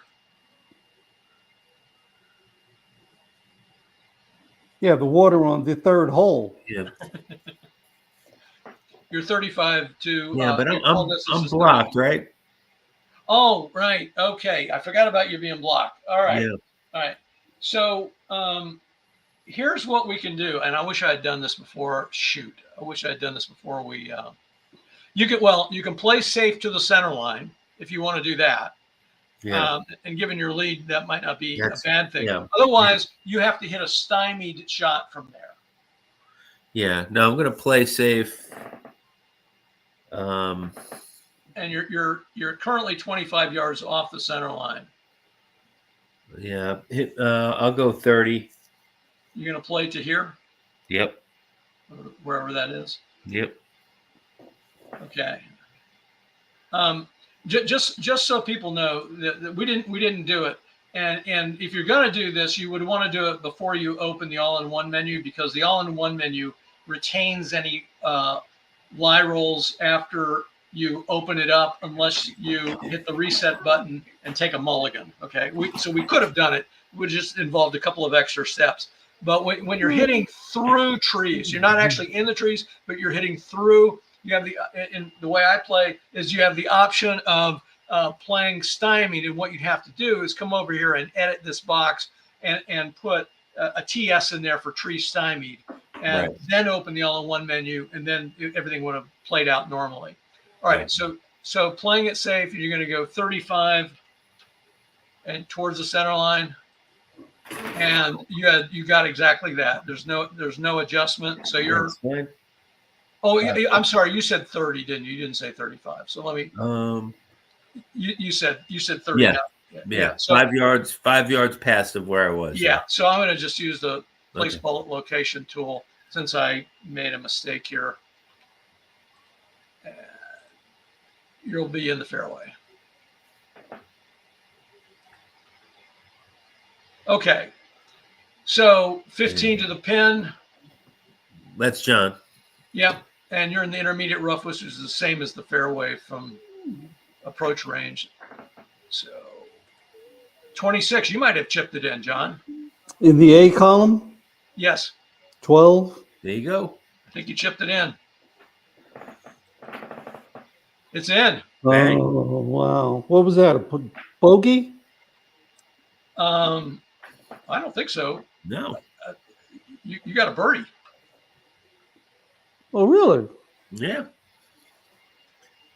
Yeah, the water on the 3rd hole. Yeah. You're 35 to. Yeah, but I'm blocked, right? Oh, right. Okay. I forgot about you being blocked. All right. Yeah. All right. So here's what we can do. And I wish I had done this before. Shoot. I wish I had done this before we. You can play safe to the center line if you want to do that. Yeah. And given your lead, that might not be a bad thing. Yeah. Otherwise, you have to hit a stymied shot from there. Yeah. No, I'm going to play safe. And you're currently 25 yards off the center line. Yeah. I'll go 30. You're going to play to here? Yep. Wherever that is? Yep. Okay. Just so people know that we didn't do it. And if you're going to do this, you would want to do it before you open the all-in-one menu, because the all-in-one menu retains any lie rolls after you open it up, unless you hit the reset button and take a mulligan. Okay. So we could have done it. It would just involved a couple of extra steps. But when you're hitting through trees, you're not actually in the trees, but you're hitting through. You have the way I play is you have the option of playing stymied, and what you'd have to do is come over here and edit this box and put a TS in there for tree stymied, and then open the all-in-one menu, and then everything would have played out normally. All right, so playing it safe, you're going to go 35 and towards the center line, and you got exactly that. There's no adjustment. So you're. Oh, I'm sorry. You said 30, didn't you? You didn't say 35. So let me. You said 30. Yeah. Now. Yeah. So, 5 yards past of where I was. Yeah. So I'm going to just use the place bullet location tool since I made a mistake here. You'll be in the fairway. Okay. So 15 to the pin. That's John. Yep. And you're in the intermediate rough, which is the same as the fairway from approach range. So 26. You might have chipped it in, John. In the A column? Yes. 12. There you go. I think you chipped it in. It's in. Oh, wow. What was that? A bogey? I don't think so. No. You got a birdie. Oh, really? Yeah.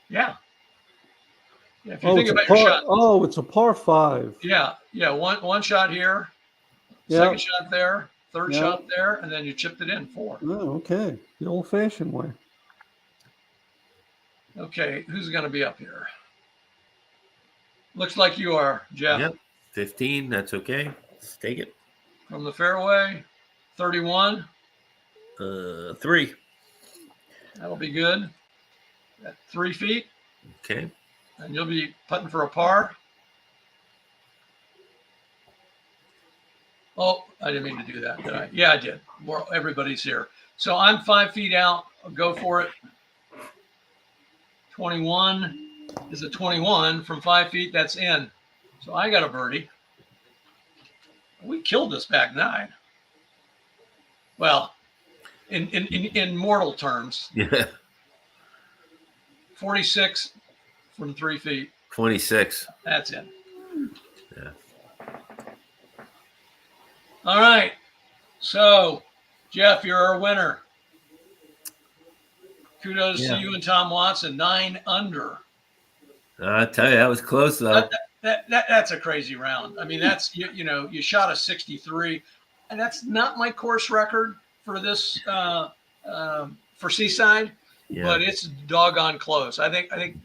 Yeah. Yeah. If you think about your shot. Oh, it's a par 5. Yeah. Yeah. One shot here. Second shot there. Third shot there. And then you chipped it in 4. Oh, okay. The old-fashioned way. Okay. Who's going to be up here? Looks like you are, Jeff. Yep. 15. That's okay. Let's take it. From the fairway. 31. 3. That'll be good. At 3 feet. Okay. And you'll be putting for a par. Oh, I didn't mean to do that, did I? Yeah, I did. Well, everybody's here. So I'm 5 feet out. I'll go for it. 21 is a 21 from 5 feet. That's in. So I got a birdie. We killed this back 9. Well, in mortal terms. Yeah. 46 from 3 feet. 26. That's in. Yeah. All right. So, Jeff, you're our winner. Kudos to you and Tom Watson. 9 under. I tell you, that was close though. That's a crazy round. I mean, that's you shot a 63, and that's not my course record for this for Seaside, but it's doggone close. I think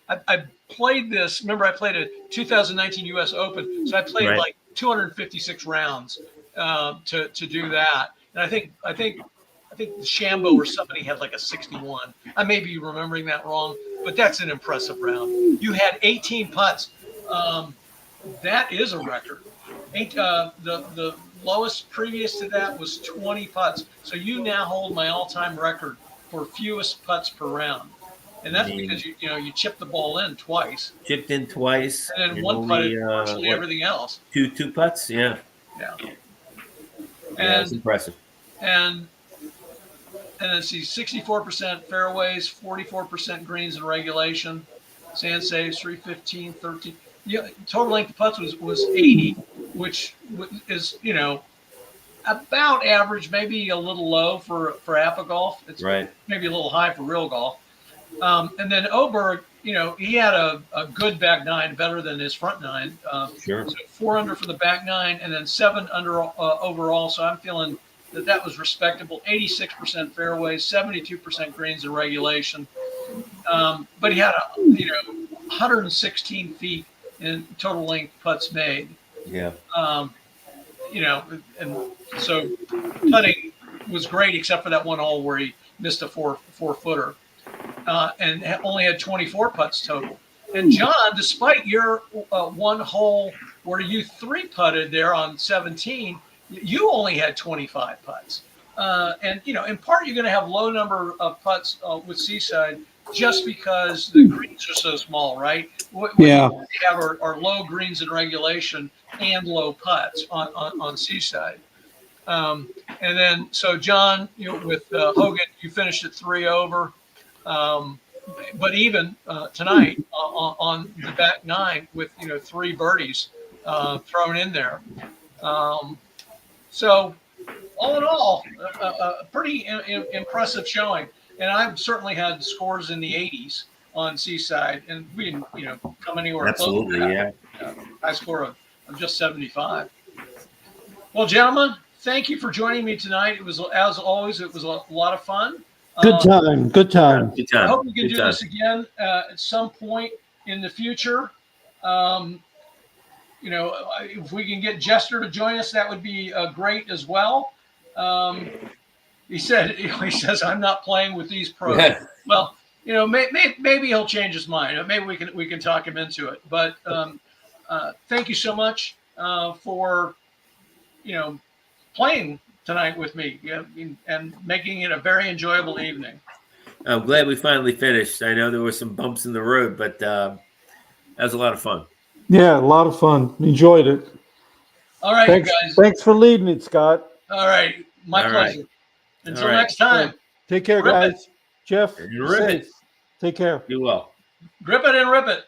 I played this. Remember, I played a 2019 U.S. Open, so I played like 256 rounds to do that, and I think Shambo or somebody had like a 61. I may be remembering that wrong, but that's an impressive round. You had 18 putts. That is a record. The lowest previous to that was 20 putts. So you now hold my all-time record for fewest putts per round. And that's because you chipped the ball in twice. Chipped in twice. And then one putted virtually everything else. Two putts, yeah. Yeah. And that's impressive. And let's see, 64% fairways, 44% greens in regulation, sand saves 315, 13. Yeah, total length of putts was 80, which is about average, maybe a little low for APBA golf. It's maybe a little high for real golf. And then Åberg, he had a good back 9, better than his front 9. Sure. So 4 under for the back 9, and then 7 under overall. So I'm feeling that was respectable. 86% fairways, 72% greens in regulation. But he had 116 feet in total length putts made. Yeah. And so putting was great except for that one hole where he missed a four-footer, and only had 24 putts total. And John, despite your one hole where you 3-putted there on 17, you only had 25 putts. And in part you're going to have low number of putts with Seaside, just because the greens are so small, right? What we have are low greens in regulation and low putts on Seaside. And then, so John, with Hogan, you finished at 3 over. but even tonight on the back nine with 3 birdies thrown in there. So all in all, a pretty impressive showing. And I've certainly had scores in the 80s on Seaside, and we didn't come anywhere close to that. Yeah. High score of just 75. Well, gentlemen, thank you for joining me tonight. It was, as always, it was a lot of fun. Good time. Good time. Good time. I hope we can Good do time. this again at some point in the future. If we can get Jester to join us, that would be great as well. He says, I'm not playing with these pros. Yeah. Well, maybe he'll change his mind. Maybe we can talk him into it. But thank you so much for playing tonight with me and making it a very enjoyable evening. I'm glad we finally finished. I know there were some bumps in the road, but that was a lot of fun. Yeah, a lot of fun. Enjoyed it. All right, Thanks, guys. Thanks for leading it, Scott. All right. My pleasure. Until next time. Take care, Rip guys. it. Jeff, Rip it. safe. Take care. Be well. Grip it and rip it.